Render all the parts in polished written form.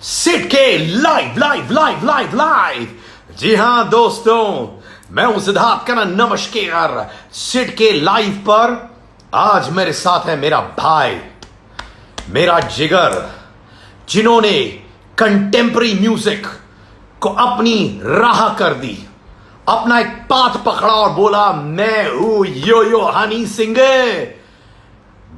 Seat के live live live live live. जी हां दोस्तों, मैं हूं सिद्धार्थ का नमस्कार। सिट के लाइव पर आज मेरे साथ है मेरा भाई, मेरा जिगर, जिन्होंने कंटेम्पररी म्यूजिक को अपनी राह कर दी, अपना एक पाथ पकड़ा और बोला मैं हूं यो यो हनी सिंह।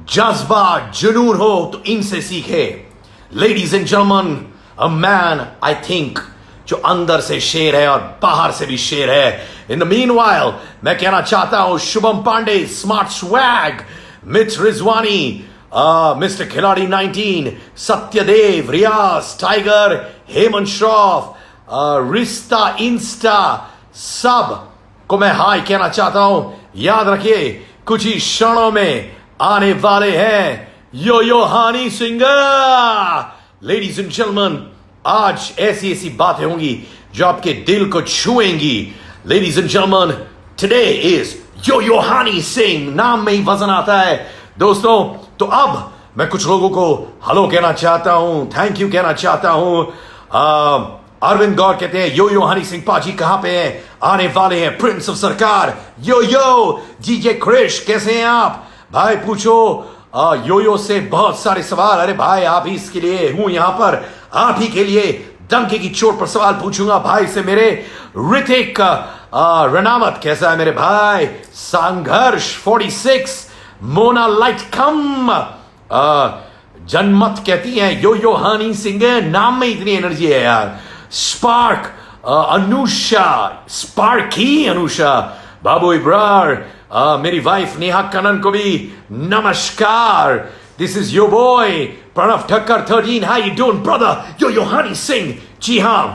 जज्बा जुनून हो तो इनसे सीखे। Ladies and gentleman, a man I think जो अंदर से शेर है और बाहर से भी शेर है। इन द मीनवाइल मैं कहना चाहता हूं Shubham Pandey, smart swag, Mith Rizwani, mister Khiladi 19, Satyadev, Riyaz, Tiger, Hemant Shroff, Rishta Insta, सब को मैं हाय कहना चाहता हूं। याद रखिए कुछ ही क्षणों में आने वाले हैं yo yo Honey Singh. Ladies and gentleman, आज ऐसी ऐसी बातें होंगी जो आपके दिल को छुएंगी। Ladies and gentleman, today is yo yo Honey Singh. नाम में ही वजन आता है दोस्तों। तो अब मैं कुछ लोगों को हेलो कहना चाहता हूं, थैंक यू कहना चाहता हूं। अरविंद गौर कहते हैं यो यो हनी सिंह पाजी कहां पे हैं, आने वाले हैं प्रिंस ऑफ सरकार। यो यो जीजे क्रिश कैसे हैं आप भाई? पूछो यो यो से बहुत सारे सवाल। अरे भाई आप ही इसके लिए हूं यहां पर, आप ही के लिए डंके की चोट पर सवाल पूछूंगा भाई से। मेरे ऋतिक रनावत कैसा है मेरे भाई? संघर्ष 46, मोना लाइट कम, जनमत कहती हैं यो यो हनी सिंह, नाम में इतनी एनर्जी है यार। स्पार्क अनुषा, स्पार्की अनुषा, बाबू इब्रार, मेरी वाइफ नेहा कनन को भी नमस्कार। This is your boy Pranav Thakkar 13, how you doing brother? Yo yo Honey Singh. जी हां,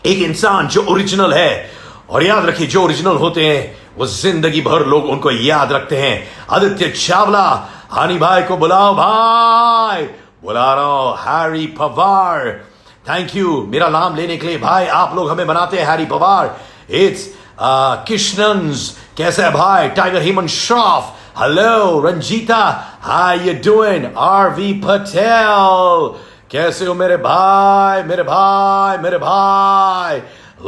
एक इंसान जो ओरिजिनल है, और याद रखिए जो ओरिजिनल होते हैं वो जिंदगी भर लोग उनको याद रखते हैं। आदित्य चावला, हनी भाई को बुलाओ भाई, बुला रहा हूं। हैरी पवार, थैंक यू मेरा नाम लेने के लिए भाई। आप लोग हमें बनाते हैं हैरी पवार। इट्स कृष्णन्स कैसा है भाई? Tiger Hemant Shroff, hello. Ranjita, how you doing? Aarvi Patel कैसे हो मेरे भाई, मेरे भाई, मेरे भाई?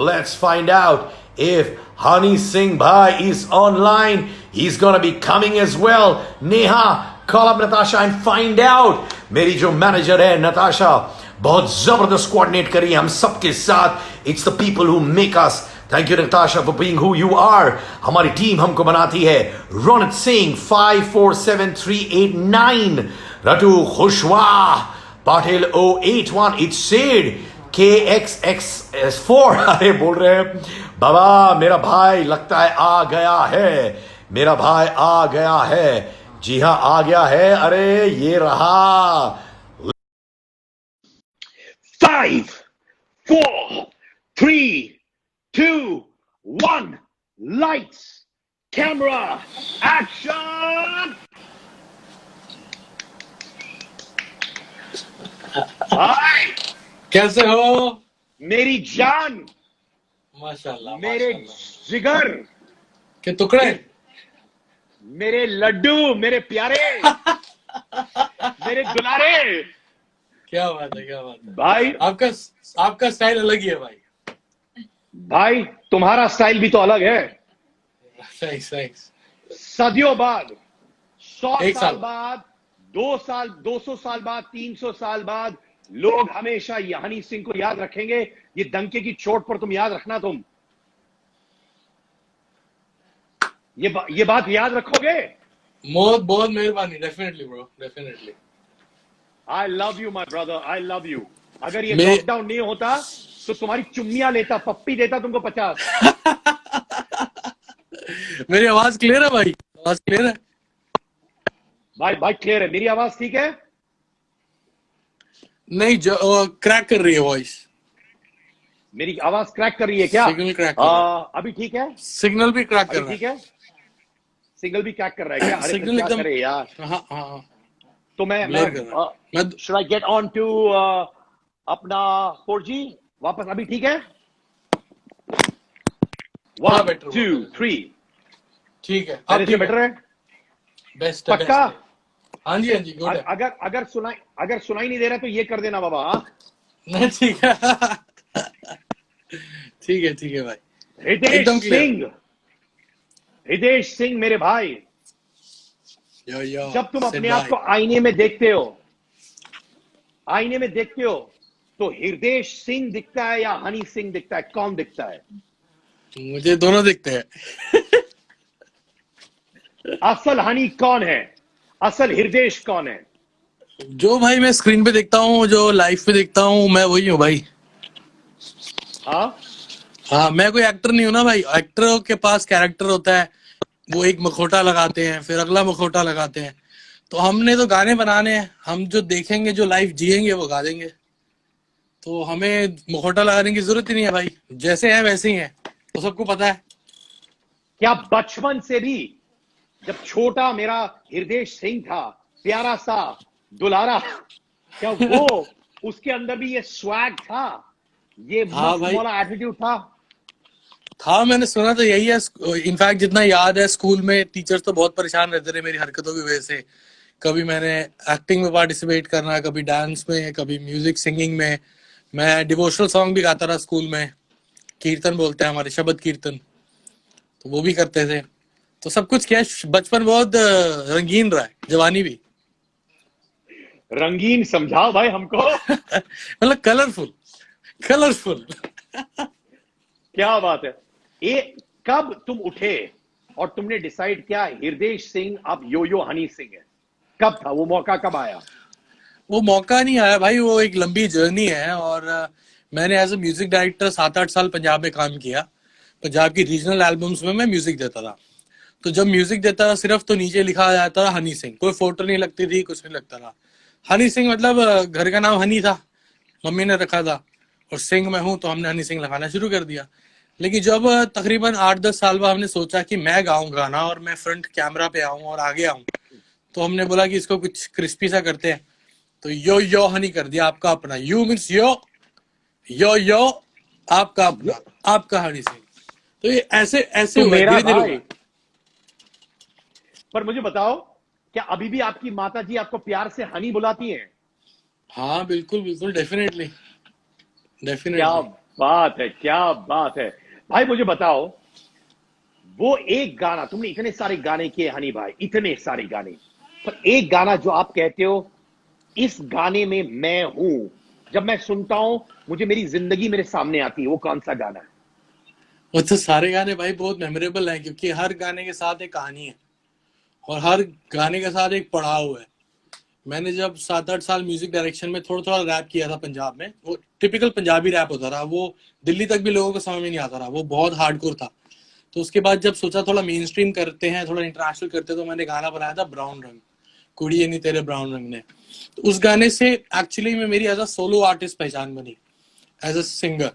Let's find out if Honey Singh bhai is online. He's gonna be coming as well. Neha, call up Natasha and find out. मेरी जो मैनेजर है नताशा, बहुत जबरदस्त कोऑर्डिनेट करी हम सबके साथ। It's the people who make us. Thank you Natasha for being who you are. हमारी टीम हमको बनाती है। Ronit Singh 547389, रटू Khushwah, Patil 081, it's Sid KXX4 अरे बोल रहे हैं बाबा मेरा भाई लगता है आ गया है, मेरा भाई आ गया है। जी हां आ गया है, अरे ये रहा। 5 4 3 2 1 लाइट्स कैमरा एक्शन। हाय, कैसे हो मेरी जान, माशाल्लाह, मेरे माशाल्लाह। जिगर के टुकड़े, मेरे लड्डू, मेरे प्यारे मेरे दुलारे क्या बात है, क्या बात है भाई। आपका स्टाइल अलग ही है भाई। भाई तुम्हारा स्टाइल भी तो अलग है। सही सही। सदियों बाद, 100 एक साल साल बाद, 2 साल, 200 साल बाद, 300 साल बाद लोग हमेशा हनी सिंह को याद रखेंगे। ये डंके की चोट पर तुम याद रखना, तुम ये बात याद रखोगे? बहुत बहुत मेहरबानी। Definitely bro, definitely. I love you my brother, I love you. अगर ये लॉकडाउन नहीं होता तो तुम्हारी चुम्मियां लेता, पप्पी देता तुमको 50। मेरी आवाज क्लियर है भाई? आवाज क्लियर है भाई क्लियर है। मेरी आवाज ठीक है? नहीं, जो क्रैक कर रही है वॉइस। मेरी आवाज क्रैक कर रही है क्या? सिग्नल क्रैक कर रहा है। अभी ठीक है? सिग्नल भी क्रैक कर रहा ठीक है, सिग्नल भी क्रैक कर रहा है क्या? अरे सिग्नल क्या एकदम। करे यार। हाँ हाँ। तो मैं should I get on to अपना 4G वापस? अभी ठीक है? 1 2 3 ठीक है, अब बेटर है? बेस्ट पक्का? हाँ जी, हाँ जी, गुड है। अगर सुनाई नहीं दे रहा तो ये कर देना बाबा। नहीं ठीक है। ठीक है भाई, हितेश एकदम क्लियर। सिंह, हितेश सिंह मेरे भाई, यो जब तुम सिड अपने आप भाई, को आईने में देखते हो, आईने में देखते हो, तो हृदय सिंह दिखता है या हनी सिंह दिखता है? कौन दिखता है? मुझे दोनों दिखते हैं। असल हनी कौन है? असल हृदय कौन है? जो भाई मैं स्क्रीन पे देखता हूँ, जो लाइव पे देखता हूँ, मैं वही हूँ भाई। हाँ, हाँ, मैं कोई एक्टर नहीं हूँ ना भाई। एक्टरों के पास कैरेक्टर होता है, वो एक मुखौटा लगाते हैं, फिर अगला मुखौटा लगाते हैं। तो हमने तो गाने बनाने हैं, हम जो देखेंगे, जो लाइव जिएंगे, वो गा देंगे। तो हमें मुखौटा लगाने की जरूरत ही नहीं है भाई, जैसे हैं वैसे ही हैं, तो सबको पता है। क्या बचपन से भी, जब छोटा मेरा हृदय सिंह था, प्यारा सा, दुलारा, क्या वो, उसके अंदर भी ये स्वैग था, ये हाँ मस्त भाई, मौला एटीट्यूड था? था, मैंने सुना तो यही है। इनफैक्ट जितना याद है, स्कूल में टीचर्स तो बहुत परेशान रहते थे मेरी हरकतों की वजह से। कभी मैंने एक्टिंग में पार्टिसिपेट करना, कभी डांस में, कभी म्यूजिक सिंगिंग में। मैं डिवोशनल सॉन्ग भी गाता रहा स्कूल में, कीर्तन बोलते हैं हमारे, शबद कीर्तन, तो वो भी करते थे। तो सब कुछ किया है। बचपन बहुत रंगीन रहा है, जवानी भी। रंगीन समझाओ भाई हमको। मतलब कलरफुल, कलरफुल। क्या बात है। ये कब तुम उठे और तुमने डिसाइड किया हृदय सिंह अब यो यो हनी सिंह है? कब था वो मौका, कब आया? वो मौका नहीं आया भाई, वो एक लंबी जर्नी है। और मैंने एज ए म्यूजिक डायरेक्टर 7-8 साल पंजाब में काम किया। पंजाब की रीजनल एल्बम्स में मैं म्यूजिक देता था। तो जब म्यूजिक देता था सिर्फ, तो नीचे लिखा जाता था हनी सिंह, कोई फोटो नहीं लगती थी, कुछ नहीं लगता था। हनी सिंह मतलब घर का नाम हनी था, मम्मी ने रखा था, और सिंह मैं हूं, तो हमने हनी सिंह लगाना शुरू कर दिया। लेकिन जब तकरीबन 8-10 साल बाद हमने सोचा कि मैं गाऊं गाना और मैं फ्रंट कैमरा पे आऊं और आगे आऊं, तो हमने बोला कि इसको कुछ क्रिस्पी सा करते हैं। तो यो हनी कर दिया, आपका अपना। यू मीन्स यो, आपका अपना, आपका हनी सिंह। तो ये ऐसे ऐसे तो हुआ, मेरा धीरे धीरे हुआ। भाई, पर मुझे बताओ, क्या अभी भी आपकी माता जी आपको प्यार से हनी बुलाती हैं? हाँ बिल्कुल बिल्कुल, डेफिनेटली क्या डेफिनेटली। बात है, क्या बात है। भाई मुझे बताओ, वो एक गाना, तुमने इतने सारे गाने किए हनी भाई, इतने सारे गाने, पर एक गाना जो आप कहते हो, इस गाने में मैं हूं, जब मैं सुनता हूं, मुझे मेरी जिंदगी मेरे सामने आती है, वो कौन सा गाना है? वो तो सारे गाने भाई बहुत मेमोरेबल हैं, क्योंकि हर गाने के साथ एक कहानी है, और हर गाने के साथ एक पड़ाव है। मैंने जब 7-8 साल म्यूजिक डायरेक्शन में थोड़ा थोड़ा रैप किया था पंजाब में, वो टिपिकल पंजाबी रैप होता रहा, वो दिल्ली तक भी लोगों को समझ में नहीं आता रहा, वो बहुत हार्डकोर था। तो उसके बाद जब सोचा थोड़ा मेन स्ट्रीम करते हैं, थोड़ा इंटरनेशनल करते हैं, तो मैंने गाना बनाया था ब्राउन रंग, कुड़ी नहीं तेरे ब्राउन रंग ने। तो उस गाने से एक्चुअली में मेरी एज अ सोलो आर्टिस्ट पहचान बनी, एज अ सिंगर।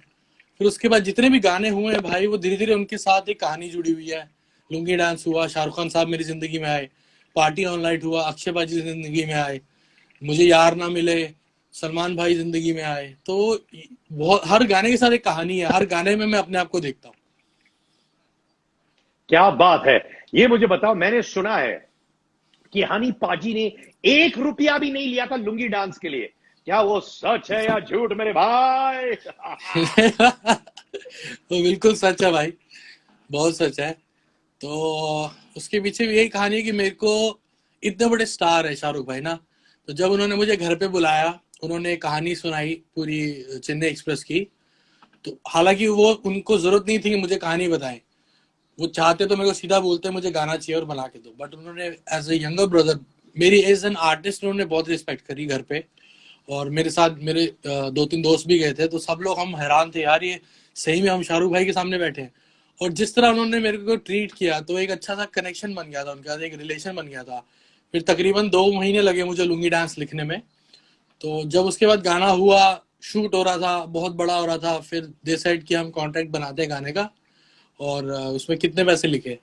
फिर उसके बाद जितने भी गाने हुए हैं भाई, वो धीरे धीरे उनके साथ एक कहानी जुड़ी हुई है। लुंगी डांस हुआ, शाहरुख खान साहब मेरी जिंदगी में आए। पार्टी ऑन लाइट हुआ, अक्षय बाजी जिंदगी में आए। मुझे यार ना मिले, सलमान भाई जिंदगी में आए। तो बहुत, हर गाने के साथ एक कहानी है, हर गाने में मैं अपने आप को देखता हूँ। क्या बात है। ये मुझे बताओ, मैंने सुना है कि हनी पाजी ने 1 रुपया भी नहीं लिया था लुंगी डांस के लिए, क्या वो सच है या झूठ मेरे भाई? तो बिल्कुल सच है भाई, बहुत सच है। तो उसके पीछे भी यही कहानी है कि मेरे को, इतने बड़े स्टार है शाहरुख भाई ना, तो जब उन्होंने मुझे घर पे बुलाया, उन्होंने कहानी सुनाई पूरी चेन्नई एक्सप्रेस की। तो हालांकि वो, उनको जरूरत नहीं थी कि मुझे कहानी बताएं, वो चाहते तो मेरे को सीधा बोलते मुझे गाना चाहिए और बना के दो। बट उन्होंने एज ए यंगर ब्रदर, मेरी एज एन आर्टिस्ट उन्होंने बहुत रिस्पेक्ट करी घर पे। और मेरे साथ मेरे 2-3 दोस्त भी गए थे, तो सब लोग हम हैरान थे यार, ये सही में हम शाहरुख भाई के सामने बैठे हैं। और जिस तरह उन्होंने मेरे को ट्रीट किया, तो एक अच्छा सा कनेक्शन बन गया था उनके साथ, एक रिलेशन बन गया था। फिर तकरीबन 2 महीने लगे मुझे लुंगी डांस लिखने में। तो जब उसके बाद गाना हुआ, शूट हो रहा था, बहुत बड़ा हो रहा था, फिर डिसाइड किया हम कॉन्ट्रैक्ट बनाते हैं गाने का, और उसमें कितने पैसे लिखे।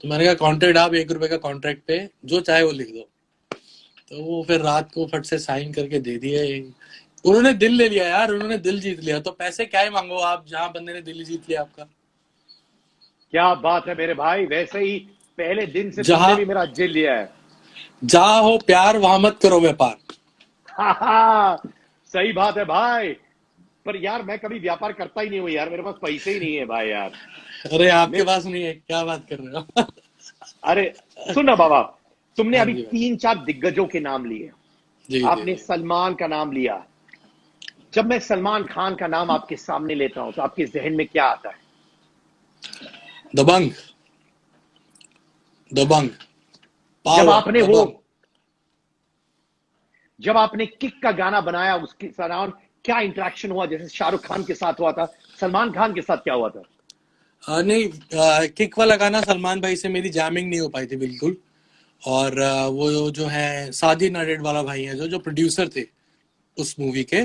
तो मैंने कहा कॉन्ट्रैक्ट, आप 1 रुपए का कॉन्ट्रैक्ट पे जो चाहे वो लिख दो। तो वो फिर रात को फट से साइन करके दे दिए। उन्होंने दिल ले लिया यार, उन्होंने दिल जीत लिया, तो पैसे क्या ही मांगो आप, जहां बंदे ने दिल ही जीत लिया आपका। क्या बात है मेरे भाई, वैसे ही पहले दिन से तुमने जहां भी मेरा दिल लिया है। जहां हो प्यार, वहां मत करो व्यापार। हाँ, सही बात है भाई। पर यार मैं कभी व्यापार करता ही नहीं हूँ यार, मेरे पास पैसे ही नहीं है भाई यार। अरे आपके मैं पास नहीं है, क्या बात कर रहे हो? अरे सुन ना बाबा, तुमने हाँ अभी जी भाई। 3-4 दिग्गजों के नाम लिए, जी जी आपने जी। सलमान का नाम लिया। जब मैं सलमान खान का नाम आपके सामने लेता हूं तो आपके जहन में क्या आता है? दबंग। दबंग। जब पावर आपने वो दबंग। जब आपने किक का गाना बनाया उसके दौरान क्या इंटरेक्शन हुआ? जैसे शाहरुख खान के साथ हुआ था, सलमान खान के साथ क्या हुआ था? नहीं, किक वाला गाना सलमान भाई से मेरी जैमिंग नहीं हो पाई थी बिल्कुल। और वो जो है साजिद नडेड वाला भाई है, जो जो प्रोड्यूसर थे उस मूवी के,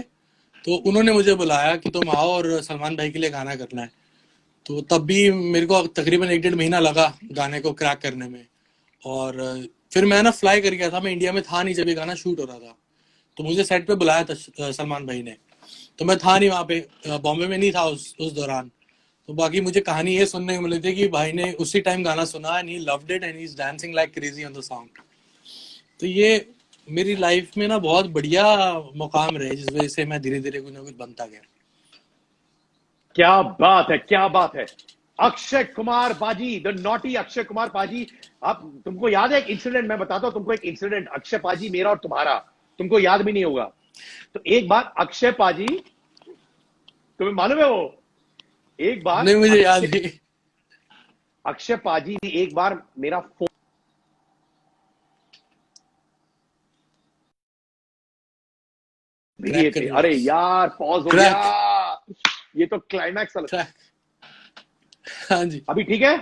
तो उन्होंने मुझे बुलाया कि तुम आओ और सलमान भाई के लिए गाना करना है। तो तब भी मेरे को तकरीबन 1-1.5 महीना लगा गाने को क्रैक करने में। और फिर मैं ना फ्लाई कर गया था, मैं इंडिया में था नहीं जब ये गाना शूट हो रहा था। तो मुझे सेट पे बुलाया था सलमान भाई ने। तो मैं था नहीं वहाँ पे, बॉम्बे में नहीं था उस दौरान। तो बाकी मुझे कहानी ये सुनने को मिली थी कि भाई ने उसी टाइम गाना सुना and he loved it and he is dancing like crazy on the song. तो ये मेरी लाइफ में ना बहुत बढ़िया मुकाम रहे, जिस वजह से मैं धीरे धीरे कुछ ना कुछ बनता गया। क्या बात है, क्या बात है। अक्षय कुमार पाजी, द नॉटी अक्षय कुमार पाजी। आप, तुमको याद है एक इंसिडेंट? मैं बताता हूं तुमको एक इंसिडेंट, अक्षय पाजी मेरा और तुम्हारा, तुमको याद भी नहीं होगा। तो एक बार अक्षय पाजी, तुम्हें मालूम है वो, एक बार नहीं, मुझे याद अक्षय नहीं। अक्षय पाजी ने एक बार मेरा फोन दिए क्रैक कर थे। लिया। अरे यार पॉज हो गया, क्रैक। ये तो क्लाइमैक्स। क्रैक। हाँ जी। अभी ठीक है?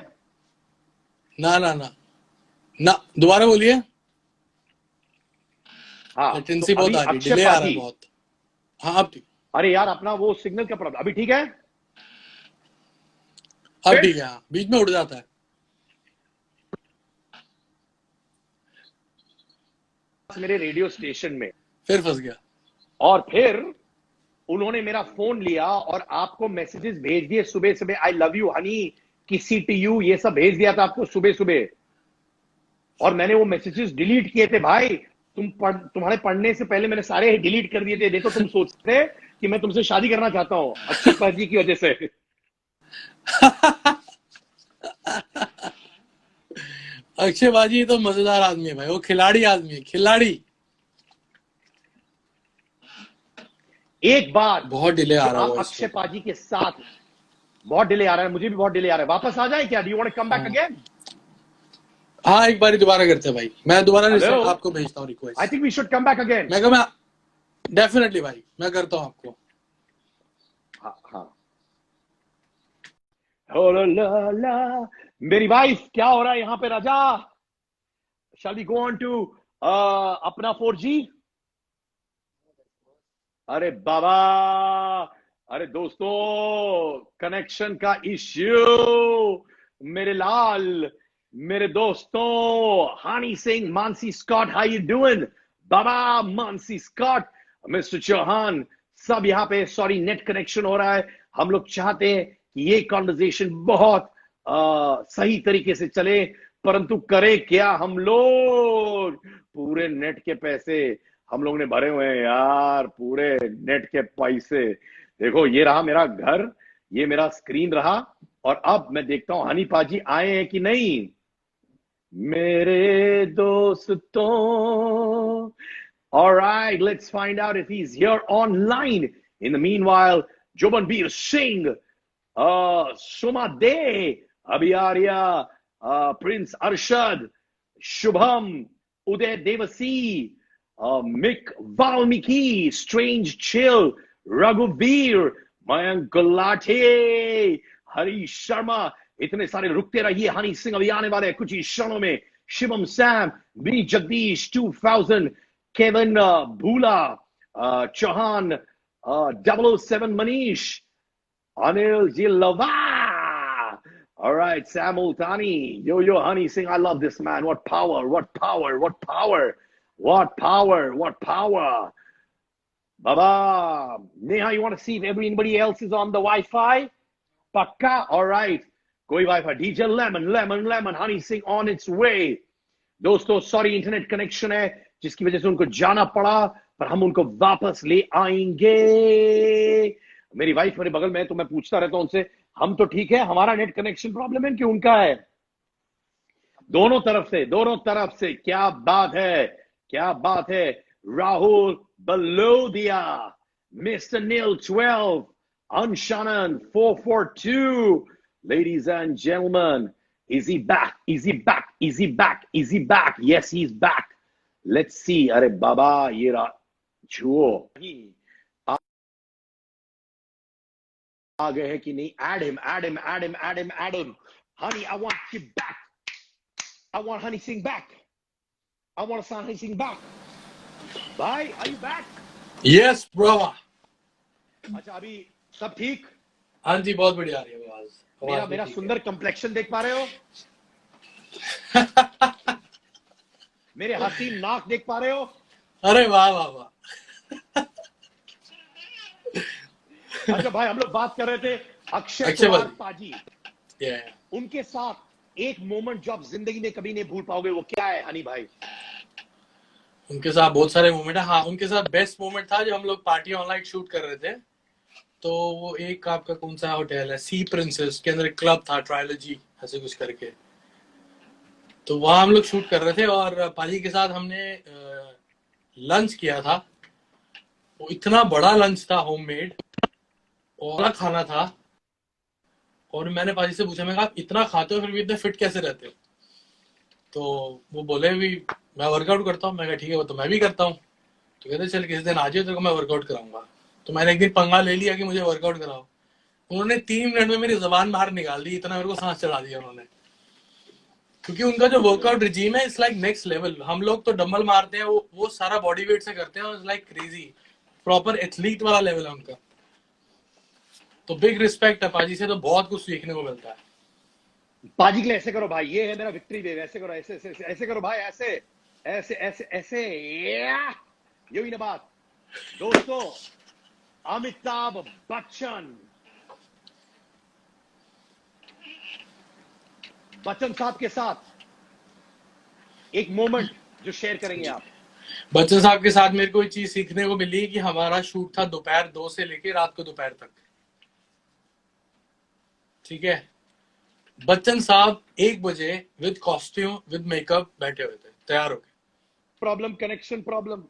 ना ना ना। ना, दोबारा बोलिए। हाँ, तो लेटेंसी बहुत अभी आ रही है, अक्षय डिले आ रहा है पाजी, बहुत। हाँ, अब ठीक। अरे यार अपना वो सिग्नल का प्रॉब्लम, अभी ठीक है? अब ठीक है, हाँ, बीच में उड़ जाता है। मेरे रेडियो स्टेशन में, फिर फंस गया। और फिर उन्होंने मेरा फोन लिया और आपको मैसेजेस भेज दिए सुबह सुबह, आई लव यू हनी, किसी टू यू, ये सब भेज दिया था आपको सुबह सुबह। और मैंने वो मैसेजेस डिलीट किए थे भाई। तुम्हारे पढ़ने से पहले मैंने सारे डिलीट कर दिए थे। देखो तुम सोचते कि मैं तुमसे शादी करना चाहता हूं अक्षय पाजी की वजह से। अक्षय बाजी तो मजेदार आदमी है भाई, वो खिलाड़ी आदमी है, खिलाड़ी। एक बार बहुत डिले आ जो रहा है आप वॉइस अक्षय पे। पाजी के साथ, बहुत डिले आ रहा है, मुझे भी बहुत डिले आ रहा है। वापस आ जाए क्या? Do you want to come back हाँ अगेन? हाँ, एक बार दोबारा करते हैं भाई, मैं दोबारा हेलो, आपको भेजता हूँ I request. Think we should come back again. मैं डेफिनेटली भाई, मैं करता हूँ आपको। हाँ हाँ। ओ ला ला ला। मेरी वाइफ, क्या हो रहा है यहाँ पे राजा? Shall we go on to अपना 4G? अरे बाबा, अरे दोस्तों, कनेक्शन का इश्यू, मेरे लाल, मेरे दोस्तों, Honey Singh, Mansi Scott, how you doing? Baba Mansi Scott, mister Chauhan, सब यहाँ पे, सॉरी नेट कनेक्शन हो रहा है। हम लोग चाहते हैं कि ये कॉन्वर्जेशन बहुत सही तरीके से चले, परंतु करें क्या हम लोग? पूरे नेट के पैसे हम लोग ने भरे हुए हैं यार, पूरे नेट के पैसे। देखो ये रहा मेरा घर, ये मेरा स्क्रीन रहा, और अब मैं देखता हूं हनी पाजी आए हैं कि नहीं। मेरे दोस्तों, all right, let's find out if he's here online. In the meanwhile, Jobanbir Singh, Suma De, Abhiarya, Prince Arshad, Shubham, Uday Devasi, Mick Valmiki, Strange Chill, Raghuveer, Mayank Gulati, Harish Sharma, इतने सारे रुकते रहिए, हनी सिंह अभी आने वाले कुछ ही क्षणों में। Shivam Sam, B Jagdish 2000, Kevin Bhula, Chauhan, 007 Manish, Anil Jilava. All right, Sam Ultani. Yo, Honey Singh. I love this man. What power, what power, what power, what power, what power. Baba. Neha, you want to see if anybody else is on the Wi-Fi? Pakka. All right. Koi Wi-Fi. DJ Lemon. Honey Singh on its way. दोस्तों sorry internet connection है जिसकी वजह से उनको जाना पड़ा, पर हम उनको वापस ले आएंगे। मेरी वाइफ मेरे बगल में है तो मैं पूछता रहता हूं उनसे, हम तो ठीक है, हमारा नेट कनेक्शन प्रॉब्लम है कि उनका है? दोनों तरफ से क्या बात है, क्या बात है। Rahul बलोदिया, mister nil 12, Anshanan 442, ladies and gentlemen, is he back? Is he back? Is he back? Is he back? Yes, he's back. Let's see. अरे बाबा ये रहा छुओ आ गए हैं कि नहीं? Add him. Honey, I want you back. I want Honey Singh back. I want Honey Singh back. Bhai, are you back? Yes bro. अच्छा अभी सब ठीक? हाँ जी, बहुत बढ़िया आ रही है आवाज। मेरा सुंदर कंप्लेक्शन देख पा रहे हो? मेरे हसीन नाक देख पा रहे हो? अरे वाह वाह वाह। अच्छा भाई, हम लोग बात कर रहे थे अक्षय अक्षय कुमार भाई। पाजी, Yeah. उनके साथ एक मोमेंट जो आप जिंदगी में कभी नहीं भूल पाओगे, वो क्या है हनी भाई? उनके साथ बहुत सारे मोमेंट है। हाँ, उनके साथ बेस्ट मोमेंट था जब हम लोग पार्टी ऑनलाइन शूट कर रहे थे। तो वो एक आपका कौन सा होटल है, सी प्रिंसेस के अंदर एक क्लब था, ट्रायलॉजी ऐसे कुछ करके। तो वहां हम लोग शूट कर रहे थे और पाजी के साथ हमने लंच किया था। वो इतना बड़ा लंच था, होममेड और बड़ा खाना था। और मैंने पाजी से पूछा, मैं कहा आप इतना खाते हो फिर भी इतने फिट कैसे रहते हो? तो वो बोले भी मैं वर्कआउट करता हूँ। मैं कहा ठीक है, वो तो मैं भी करता हूँ। तो कहते चल किसी दिन आ जाओ, तेरे को मैं वर्कआउट कराऊंगा। तो मैंने एक दिन पंगा ले लिया कि मुझे वर्कआउट कराओ। उन्होंने 3 मिनट में मेरी जबान बाहर निकाल दी, इतना मेरे को सांस चढ़ा दिया उन्होंने। क्योंकि उनका जो वर्कआउट रिजीम है इट्स लाइक नेक्स्ट लेवल। हम लोग तो डंबल मारते हैं, वो सारा बॉडी वेट से करते हैं, it's like crazy, proper athlete वाला लेवल है उनका। तो बिग रिस्पेक्ट है पाजी से, तो बहुत कुछ सीखने को मिलता है। पाजी के लिए ऐसे करो भाई, ये है मेरा विक्ट्री वेव। ऐसे करो, ऐसे करो भाई, ऐसे ये हुई ना बात। दोस्तों, अमिताभ बच्चन साहब के साथ एक मोमेंट जो शेयर करेंगे आप। बच्चन साहब के साथ मेरे को एक चीज सीखने को मिली कि हमारा शूट था दोपहर 2 से लेके रात को दोपहर तक। ठीक है, बच्चन साहब 1 बजे विद कॉस्ट्यूम विद मेकअप बैठे हुए थे, तैयार हो गए। Problem, connection problem.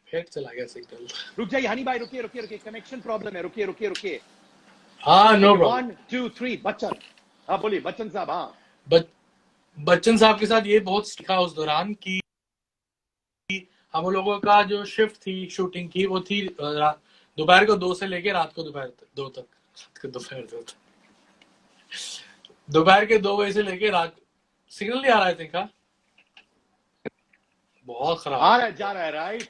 फिर चला गया सिग्नल। रुक जाइए हनी भाई, रुकिए, कनेक्शन प्रॉब्लम है, रुकिए। हाँ, नो प्रॉब्लम। 1 2 3 बच्चन। हाँ बोलिए बच्चन साहब। हाँ, बच्चन साहब के साथ ये बहुत सीखा उस दौरान कि हम लोगों का जो शिफ्ट थी शूटिंग की, वो थी दोपहर को 2 से लेके रात को दोपहर 2 तक। दोपहर के 2 बजे से लेके रात। सिग्नल नहीं आ रहा है देखा, बहुत खराब आ रहा है, जा रहा है, राइट।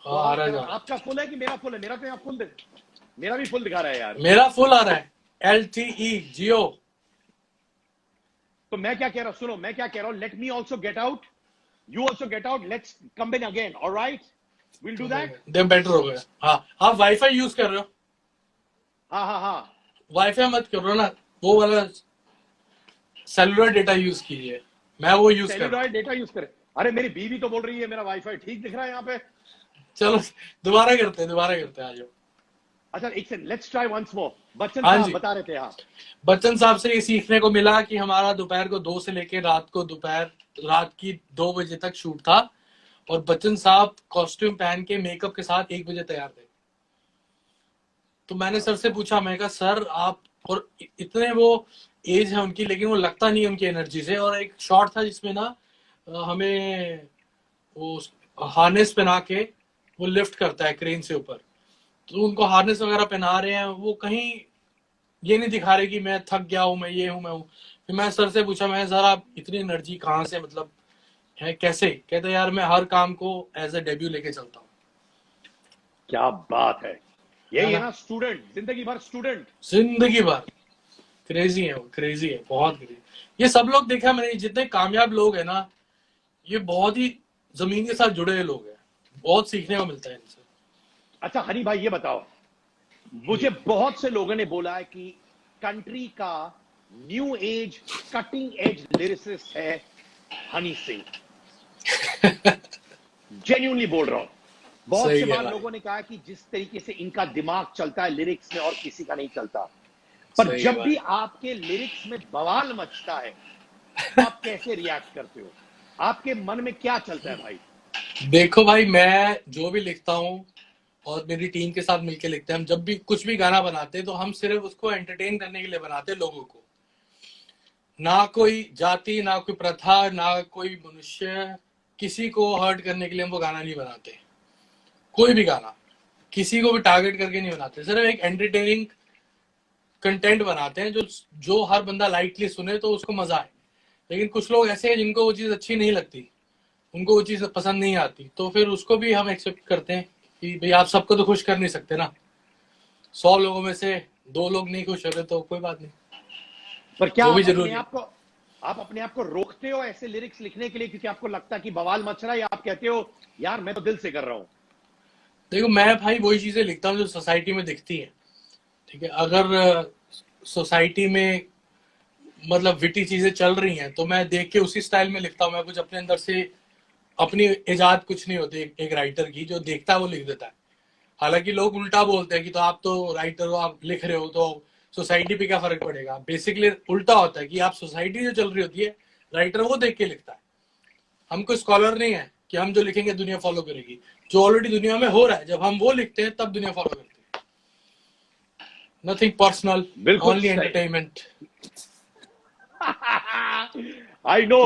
हाँ, आ रहा है। आपका फुल है कि मेरा फुल है? मेरा तो यहाँ फुल, मेरा भी फुल दिखा रहा है यार। मेरा फुल आ रहा है, LTE जियो। तो मैं क्या कह रहा हूँ, सुनो, मैं क्या कह रहा हूँ, let me also get out, you also get out, let's come in again, alright, will do that. Then better हो गया। हाँ, आप वाईफाई यूज कर रहे हो? हाँ, वाईफाई मत करो ना, वो वाला सेलुलर डेटा यूज कीजिए। मैं वो यूज कर रहा हूं। सेलुलर डेटा यूज करे? अरे मेरी बीवी तो बोल रही है मेरा वाईफाई ठीक दिख रहा है यहाँ पे। चलो दोबारा करते हैं, आ जाओ। अच्छा एक second, let's try once more. Bachchan हाँ साहब जी। बता रहे थे आप। बच्चन साहब से ये सीखने को मिला कि हमारा दोपहर को 2 से लेके रात की 2 बजे तक शूट था। और बच्चन साहब कॉस्ट्यूम पहन के मेकअप के साथ 1 बजे तैयार थे। तो मैंने सर से पूछा, मैं कहा सर आप, और इतने वो एज है उनकी लेकिन वो लगता नहीं उनकी एनर्जी से। और एक शॉट था जिसमें ना हमें वो हार्नेस पहना के वो लिफ्ट करता है क्रेन से ऊपर। तो उनको हार्नेस वगैरह पहना रहे हैं, वो कहीं ये नहीं दिखा रहे कि मैं थक गया हूँ, मैं ये हूँ, मैं हूँ। फिर मैं सर से पूछा, मैं सर आप इतनी एनर्जी कहाँ से, मतलब है कैसे? कहते यार मैं हर काम को एज ए डेब्यू लेके चलता हूँ। क्या बात है, यही है ना स्टूडेंट, जिंदगी भर क्रेजी है वो, क्रेजी है, बहुत क्रेजी। ये सब लोग देखा मैंने, जितने कामयाब लोग हैं ना, ये बहुत ही जमीन के साथ जुड़े हुए लोग हैं, बहुत सीखने को मिलता है इनसे। अच्छा हनी भाई ये बताओ, मुझे बहुत से लोगों ने बोला है कि कंट्री का new age cutting edge lyricist है हनी सिंह। जेन्युइनली बोल रहा हूं, बहुत सही से है बार भाई, लोगों ने कहा कि जिस तरीके से इनका दिमाग चलता है लिरिक्स में और किसी का नहीं चलता। पर सही है जब भी भाई। आपके लिरिक्स में बवाल मचता है तो आप कैसे रिएक्ट करते हो? आपके मन में क्या चलता है भाई? देखो भाई, मैं जो भी लिखता हूँ और मेरी टीम के साथ मिलके लिखते हैं, हम जब भी कुछ भी गाना बनाते हैं तो हम सिर्फ उसको एंटरटेन करने के लिए बनाते हैं लोगों को। ना कोई जाति, ना कोई प्रथा, ना कोई मनुष्य, किसी को हर्ट करने के लिए हम वो गाना नहीं बनाते। कोई भी गाना किसी को भी टारगेट करके नहीं बनाते, सिर्फ एक एंटरटेनिंग कंटेंट बनाते हैं जो जो हर बंदा लाइटली सुने तो उसको मजा आए। लेकिन कुछ लोग ऐसे हैं जिनको वो चीज अच्छी नहीं लगती, उनको वो चीज पसंद नहीं आती, तो फिर उसको भी हम एक्सेप्ट करते हैं कि भाई आप सबको तो खुश कर नहीं सकते ना। 100 लोगों में से 2 लोग नहीं खुश हो रहे तो कोई बात नहीं, पर क्या वो भी जरूरी है। आप अपने आप को रोकते हो ऐसे लिरिक्स लिखने के लिए क्योंकि आपको लगता है कि बवाल मच रहा है, या आप कहते हो यार मैं तो दिल से कर रहा हूं? देखो, मैं भाई वही चीजें लिखता हूँ जो सोसाइटी में दिखती है। ठीक है, अगर सोसाइटी में मतलब विटी चीजें चल रही हैं तो मैं देख के उसी स्टाइल में लिखता हूँ। मैं कुछ अपने अंदर से अपनी इजाद कुछ नहीं होती एक राइटर की, जो देखता है वो लिख देता है। हालांकि लोग उल्टा बोलते हैं कि तो आप तो राइटर हो, आप लिख रहे हो तो सोसाइटी पे क्या फर्क पड़ेगा। बेसिकली उल्टा होता है कि आप सोसाइटी जो चल रही होती है, राइटर वो देख के लिखता है। हम कोई स्कॉलर नहीं है कि हम जो लिखेंगे दुनिया फॉलो करेगी। जो ऑलरेडी दुनिया में हो रहा है, जब हम वो लिखते हैं तब दुनिया फॉलो करती है। नथिंग पर्सनल, बिल्कुल ओनली सही। एंटरटेनमेंट। आई नो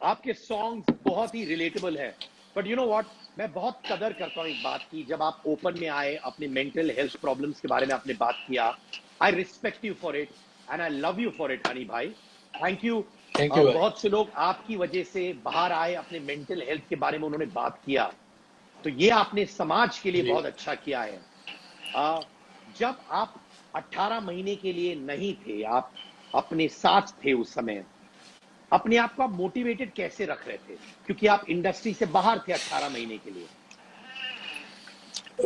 आपके सॉन्ग्स बहुत ही रिलेटेबल है, बट यू नो व्हाट, मैं बहुत कदर करता हूं एक बात की, जब आप ओपन में आए अपने मेंटल हेल्थ प्रॉब्लम्स के बारे में आपने बात किया। I respect you for it and I love you for it Honey भाई, थैंक यू। थैंक यू भाई। बहुत से लोग आपकी वजह से बाहर आए, अपने मेंटल हेल्थ के बारे में उन्होंने बात किया, तो ये आपने समाज के लिए जी। बहुत अच्छा किया है। आ, जब आप 18 महीने के लिए नहीं थे, आप अपने साथ थे उस समय, अपने आप को आप मोटिवेटेड कैसे रख रहे थे क्योंकि आप इंडस्ट्री से बाहर थे 18 महीने के लिए?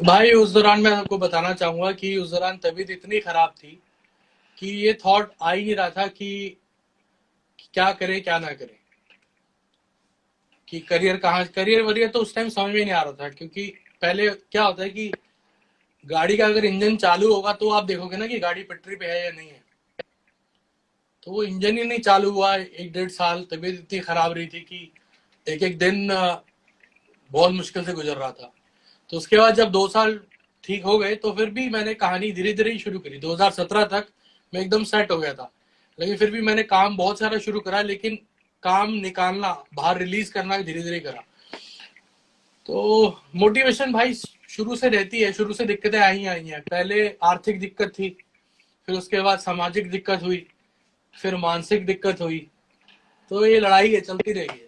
भाई उस दौरान मैं आपको बताना चाहूंगा कि उस दौरान तबीयत इतनी खराब थी कि ये थॉट आ ही नहीं रहा था कि क्या करें क्या ना करें, कि करियर कहाँ, करियर वरियर तो उस टाइम समझ में नहीं आ रहा था। क्योंकि पहले क्या होता है कि गाड़ी का अगर इंजन चालू होगा तो आप देखोगे ना कि गाड़ी पटरी पे है या नहीं है। तो वो इंजन ही नहीं चालू हुआ 1-1.5 साल, तबीयत इतनी खराब रही थी कि एक एक दिन बहुत मुश्किल से गुजर रहा था। तो उसके बाद जब 2 साल ठीक हो गए तो फिर भी मैंने कहानी धीरे धीरे ही शुरू करी। 2017 तक मैं एकदम सेट हो गया था, लेकिन फिर भी मैंने काम बहुत सारा शुरू करा, लेकिन काम निकालना, बाहर रिलीज करना धीरे धीरे करा। तो मोटिवेशन भाई शुरू से रहती है, शुरू से दिक्कतें आई हैं। पहले आर्थिक दिक्कत थी, फिर उसके बाद सामाजिक दिक्कत हुई, फिर मानसिक दिक्कत हुई। तो ये लड़ाई है, चलती रहेगी।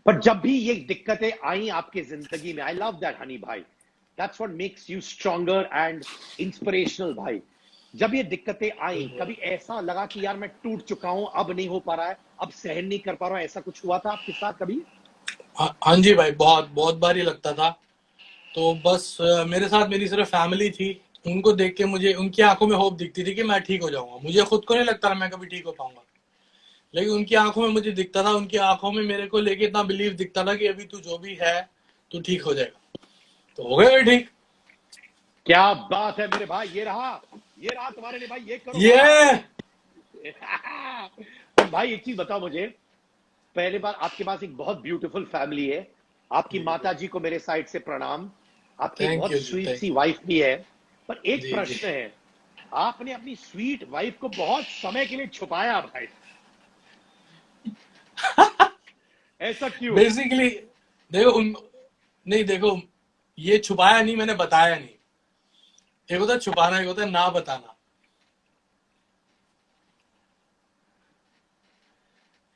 पर जब भी ये दिक्कतें आई आपकी जिंदगी में, आई लव दैट हनी भाई, that's what makes you stronger and inspirational भाई। जब ये दिक्कतें आई, कभी ऐसा लगा कि यार मैं टूट चुका हूं, अब नहीं हो पा रहा है, अब सहन नहीं कर पा रहा हूं, ऐसा कुछ हुआ था आपके साथ कभी? हाँ जी भाई, बहुत बहुत बार ही लगता था। तो बस मेरे साथ मेरी सिर्फ फैमिली थी। उनको देख के मुझे उनकी आंखों में होप दिखती थी कि मैं ठीक हो जाऊंगा। मुझे खुद को नहीं लगता था मैं कभी ठीक हो पाऊंगा, लेकिन उनकी आंखों में मुझे दिखता था। उनकी आंखों में मेरे को लेके इतना बिलीव दिखता था कि अभी तू जो भी है तू ठीक हो जाएगा। तो हो गए भाई ठीक। क्या बात है मेरे भाई, ये रहा तुम्हारे लिए भाई, ये करो ये भाई। और भाई एक चीज बताओ मुझे, पहले बार आपके पास एक बहुत ब्यूटीफुल फैमिली है, आपकी माता जी को मेरे साइड से प्रणाम, आपकी एक थैंक बहुत यू जी, स्वीट थैंक सी वाइफ भी है। पर एक जी जी। प्रश्न है, आपने अपनी स्वीट वाइफ को बहुत समय के लिए छुपाया भाई, ऐसा क्यों? बेसिकली देखो नहीं देखो, ये छुपाया नहीं, मैंने बताया नहीं। एक होता है छुपाना, एक होता है ना बताना।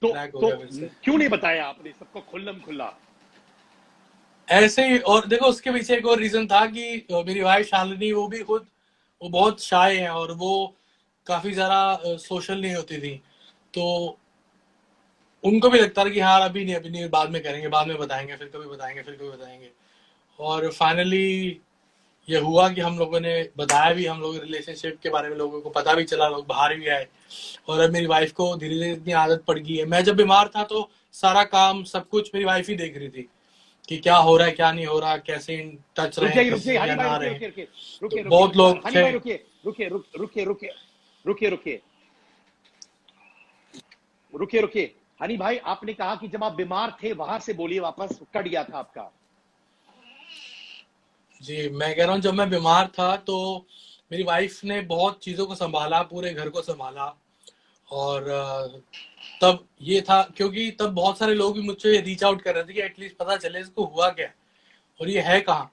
क्रैक हो तो गया फिर से क्यों नहीं बताया आपने सबको खुल्लम खुल्ला? ऐसे ही। और देखो उसके पीछे एक और रीजन था कि मेरी वाइफ शालिनी, वो भी खुद वो बहुत शाय है और वो काफी ज्यादा सोशल नहीं होती थी। तो उनको भी लगता था कि हाँ अभी नहीं, बाद में करेंगे, बाद में बताएंगे, फिर कभी बताएंगे, फिर कभी बताएंगे। और फाइनली ये हुआ कि हम लोगों ने बताया भी, हम लोग रिलेशनशिप के बारे में लोगों को पता भी चला, लोग बाहर भी आए। और अब मेरी वाइफ को धीरे धीरे इतनी आदत पड़ गई है। मैं जब बीमार था तो सारा काम सब कुछ मेरी वाइफ ही देख रही थी। कि क्या हो रहा है क्या नहीं हो रहा, कैसे इन टच रुक रहे जाइए, रुक किसी जाइए से हनी या भाई, ना रुकिए रहे। रुकिए रुकिए तो रुकिए रुकिए बहुत रुकिए लोग हनी थे। भाई, रुकिए रुकिए रुकिए रुकिए रुकिए रुकिए रुकिए रुकिए। हनी भाई, आपने कहा कि जब आप बीमार थे, वहां से बोलिए, वापस कट गया था आपका। जी मैं कह रहा हूँ, जब मैं बीमार था तो मेरी वाइफ ने बहुत चीजों को संभाला, पूरे घर को संभाला। और तब ये था, क्योंकि तब बहुत सारे लोग भी मुझसे रीच आउट कर रहे थे कि एटलीस्ट पता चले इसको हुआ क्या है और ये है कहाँ।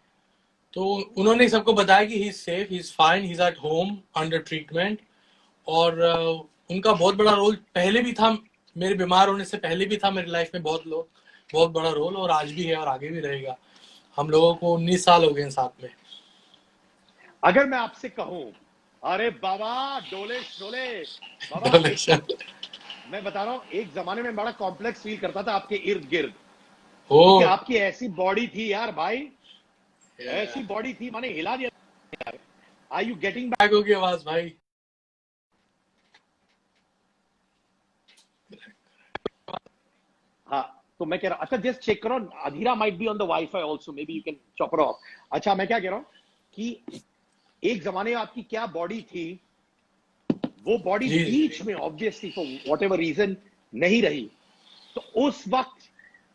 तो उन्होंने सबको बताया कि he is safe, he is fine, he is at home under treatment. और उनका बहुत बड़ा रोल पहले भी था, मेरे बीमार होने से पहले भी था मेरी लाइफ में बहुत बड़ा रोल, और आज भी है और आगे भी रहेगा। हम लोगों को 19 साल हो गए हैं साथ में। अगर मैं आपसे कहूं, अरे बाबा, डोले शोले बाबा, डोनेशन। मैं बता रहा हूं, एक जमाने में बड़ा कॉम्प्लेक्स फील करता था आपके इर्द गिर्द, ओ क्योंकि आपकी ऐसी बॉडी थी यार भाई, ऐसी बॉडी थी, माने हिला दिया। Are you getting back? Back हो गई आवाज भाई। हाँ, तो मैं कह रहा हूं, अच्छा जस्ट चेक करो, Adhira might be on the wifi also, maybe you can chop it off. अच्छा, मैं क्या कह रहा हूं कि एक जमाने में आपकी क्या बॉडी थी, वो बॉडी जी बीच में obviously for whatever reason नहीं रही। तो उस वक्त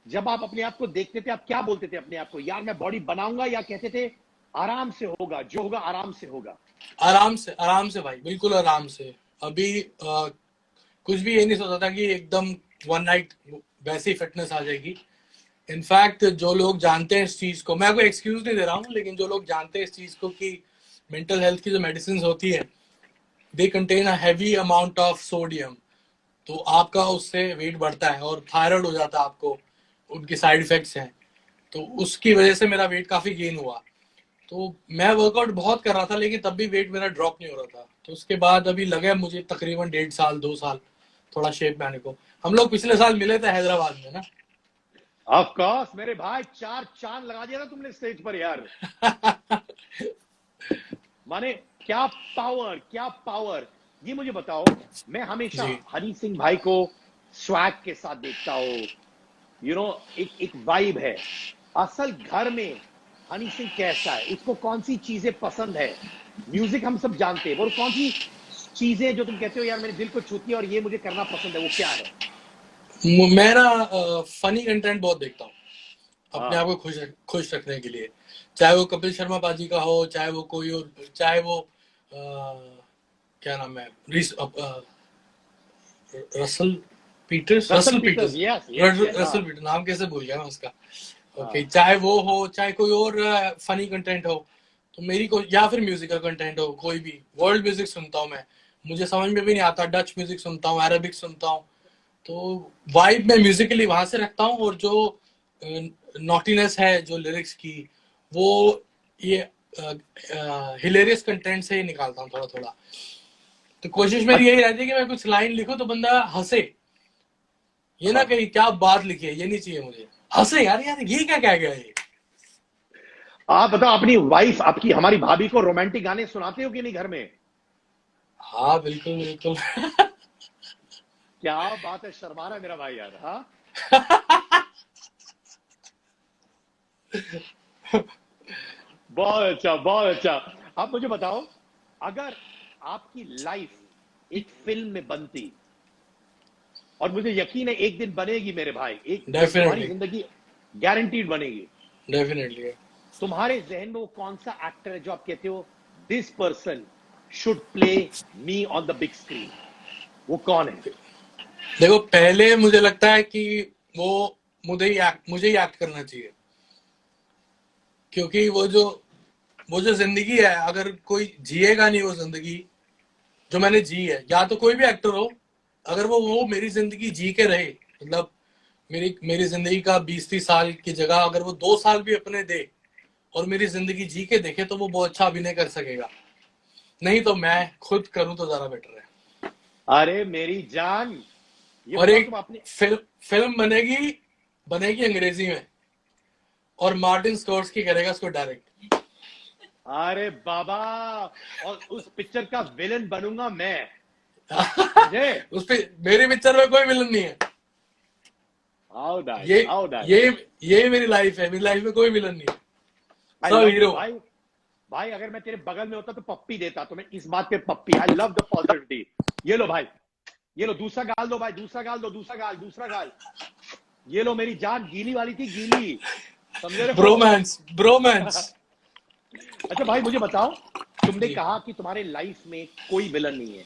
जब आप अपने आप को देखते थे, आप क्या बोलते थे अपने आप को, यार मैं बॉडी बनाऊंगा, या कहते थे आराम से होगा, जो होगा आराम से होगा? आराम से भाई, बिल्कुल आराम से। अभी कुछ भी ये नहीं सोचा था कि एकदम वन नाइट वैसी फिटनेस आ जाएगी। इनफैक्ट जो लोग जानते हैं इस चीज को, मैं कोई एक्सक्यूज नहीं दे रहा हूँ, लेकिन जो लोग जानते हैं इस चीज को कि मेंटल हेल्थ की जो मेडिसिन होती है, they contain a heavy amount of sodium. तो आपका उससे वेट बढ़ता है और थायराइड हो जाता है आपको, उनके साइड इफेक्ट्स हैं। तो उसकी वजह से मेरा वेट काफी गेन हुआ। तो मैं वर्कआउट बहुत कर रहा था, लेकिन तब भी वेट मेरा ड्रॉप नहीं हो रहा था। तो उसके बाद अभी लगा मुझे तकरीबन 1.5 साल 2 साल थोड़ा शेप में आने को। हम लोग पिछले साल मिले थे हैदराबाद में ना। ऑफ कोर्स मेरे भाई, 4 चांद लगा दिया था तुमने स्टेज पर यार। माने क्या पावर, क्या पावर। ये मुझे बताओ, मैं हमेशा जी हनी सिंह भाई को स्वैग के साथ देखता हूं, यू नो, एक वाइब है। असल घर में हनी सिंह कैसा है, उसको कौन सी चीजें पसंद है? म्यूजिक हम सब जानते हैं, और कौन सी चीजें जो तुम कहते हो यार मेरे दिल को छूती है और ये मुझे करना पसंद है, वो क्या है? मैं ना फनी कंटेंट बहुत देखता हूँ अपने आप हाँ, को खुश रखने के लिए। चाहे वो कपिल शर्मा पाजी का हो, चाहे वो कोई और, चाहे वो क्या नाम है, Russell Peters, Russell Peters, yes yes yes, हाँ रसल पीटर्स, नाम कैसे भूल गया मैं उसका। ओके, हाँ। चाहे वो हो, चाहे कोई और फनी कंटेंट हो, तो मेरी को, या फिर म्यूजिकल कंटेंट हो, कोई भी वर्ल्ड म्यूजिक सुनता हूँ मैं। मुझे समझ में भी नहीं आता, डच म्यूजिक सुनता हूँ, अरेबिक सुनता हूँ। तो वाइब मैं म्यूजिकली वहां से रखता हूँ, और जो नॉटीनेस है जो लिरिक्स की, वो ये हिलेरियस कंटेंट से ही निकालता हूँ थोड़ा थोड़ा। तो कोशिश मेरी यही रहती है कि मैं कुछ लाइन लिखूं तो बंदा हंसे, ये ना कहीं क्या बात लिखी है, ये नहीं चाहिए मुझे, हंसे यार, यार ये क्या कह गया ये। आप बताओ, अपनी वाइफ, आपकी, हमारी भाभी को रोमांटिक गाने सुनाते हो कि नहीं घर में? हाँ बिल्कुल बिल्कुल। क्या बात है, शर्मा रहा है मेरा भाई यार। हाँ, बहुत अच्छा, बहुत अच्छा। आप मुझे बताओ, अगर आपकी लाइफ एक फिल्म में बनती, और मुझे यकीन है एक दिन बनेगी मेरे भाई, एक दिन तुम्हारी डेफिनेटली जिंदगी गारंटीड बनेगी, डेफिनेटली। तुम्हारे जहन में वो कौन सा एक्टर है जो आप कहते हो this person should play me on the big screen? वो कौन है? देखो, पहले मुझे लगता है कि वो मुझे ही एक्ट करना चाहिए, क्योंकि वो जो जिंदगी है, अगर कोई जिएगा नहीं वो जिंदगी जो मैंने जी है, या तो कोई भी एक्टर हो, अगर वो मेरी जिंदगी जी के रहे, मतलब मेरी जिंदगी का 20-30 साल की जगह अगर वो 2 साल भी अपने दे और मेरी जिंदगी जी के देखे, तो वो बहुत अच्छा अभिनय कर सकेगा। नहीं तो मैं खुद करूं तो ज्यादा बेटर है। अरे मेरी जान, ये और बताओ एक तुम अपने, फिल्म बनेगी अंग्रेजी में, और मार्टिन स्कॉर्सेज़ी करेगा उसको डायरेक्ट। अरे बाबा, और उस पिक्चर का विलन बनूंगा मैं, समझे? उस पे मेरी पिक्चर में कोई विलन नहीं है। हाउ नाइस, ये हाउ नाइस। ये मेरी लाइफ है। मेरी लाइफ में कोई विलन नहीं है, आई सब लव हीरो। भाई। भाई अगर मैं तेरे बगल में होता तो पप्पी देता तो मैं इस बात पे पप्पी। I love the positivity. ये लो भाई, ये लो दूसरा गाल दो भाई, दूसरा गाल दो, दूसरा गाल। ये लो, मेरी जान गीली वाली थी, गीली, समझे रहे हो? Bromance, bromance. अच्छा भाई मुझे बताओ, तुमने जी। कहा कि तुम्हारे लाइफ में कोई विलन नहीं है,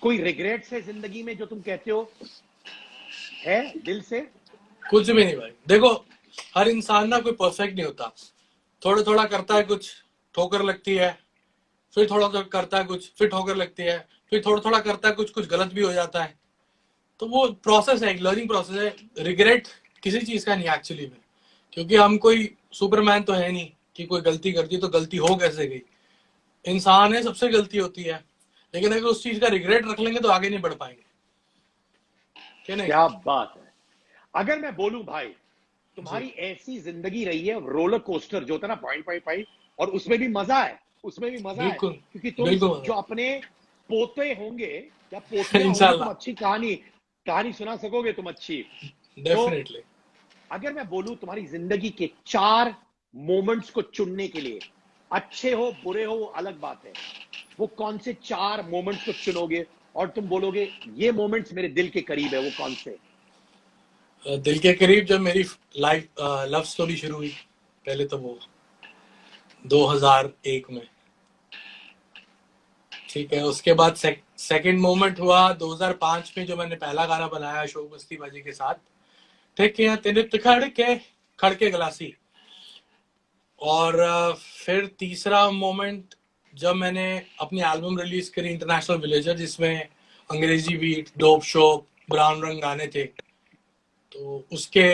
कोई रिग्रेट्स है जिंदगी में जो तुम कहते हो है दिल से? कुछ भी नहीं भाई। देखो, हर इंसान ना कोई परफेक्ट नहीं होता। थोड़ा थोड़ा करता है कुछ, ठोकर लगती है, फिर थोड़ा थोड़ा करता है कुछ, फिर ठोकर लगती है, फिर थोड़ा थोड़ा करता है कुछ, कुछ गलत भी हो जाता है। तो वो प्रोसेस है, एक लर्निंग प्रोसेस है। रिग्रेट किसी चीज का नहीं एक्चुअली में, क्योंकि हम कोई सुपरमैन तो है नहीं कि कोई गलती कर दी तो गलती हो कैसे गई। इंसान है, सबसे गलती होती है, लेकिन अगर उस चीज का रिग्रेट रख लेंगे तो आगे नहीं बढ़ पाएंगे, क्या नहीं? क्या बात है। अगर मैं बोलूं भाई, तुम्हारी ऐसी जिंदगी रही है, रोलर कोस्टर जो होता है ना, पॉइंट पॉइंट पॉइंट, और उसमें भी मजा है, उसमें भी मजा है, बिल्कुल, क्योंकि तुम बिल्कुल जो अपने पोते होंगे या पोतियां होंगी, तुम इंशाल्लाह, अच्छी कहानी सुना सकोगे तुम अच्छी। तो डेफिनेटली। अगर मैं बोलूं तुम्हारी जिंदगी के 4 मोमेंट्स को चुनने के लिए, अच्छे हो बुरे हो वो अलग बात है, वो कौन से 4 मोमेंट्स को चुनोगे और तुम बोलोगे ये मोमेंट्स मेरे दिल के करीब है, वो कौन से? दिल के करीब जब मेरी लाइफ लव स्टोरी शुरू हुई, पहले तो वो 2001 में, ठीक है। उसके बाद सेकंड मोमेंट हुआ 2005 में, जो मैंने पहला गाना बनाया अशोक बस्तीबाजी के साथ, ठीक है, तेरे खड़के गलासी। और फिर तीसरा मोमेंट जब मैंने अपनी एल्बम रिलीज करी इंटरनेशनल विलेजर, जिसमें अंग्रेजी बीट, डोप शो, ब्राउन रंग गाने थे, तो उसके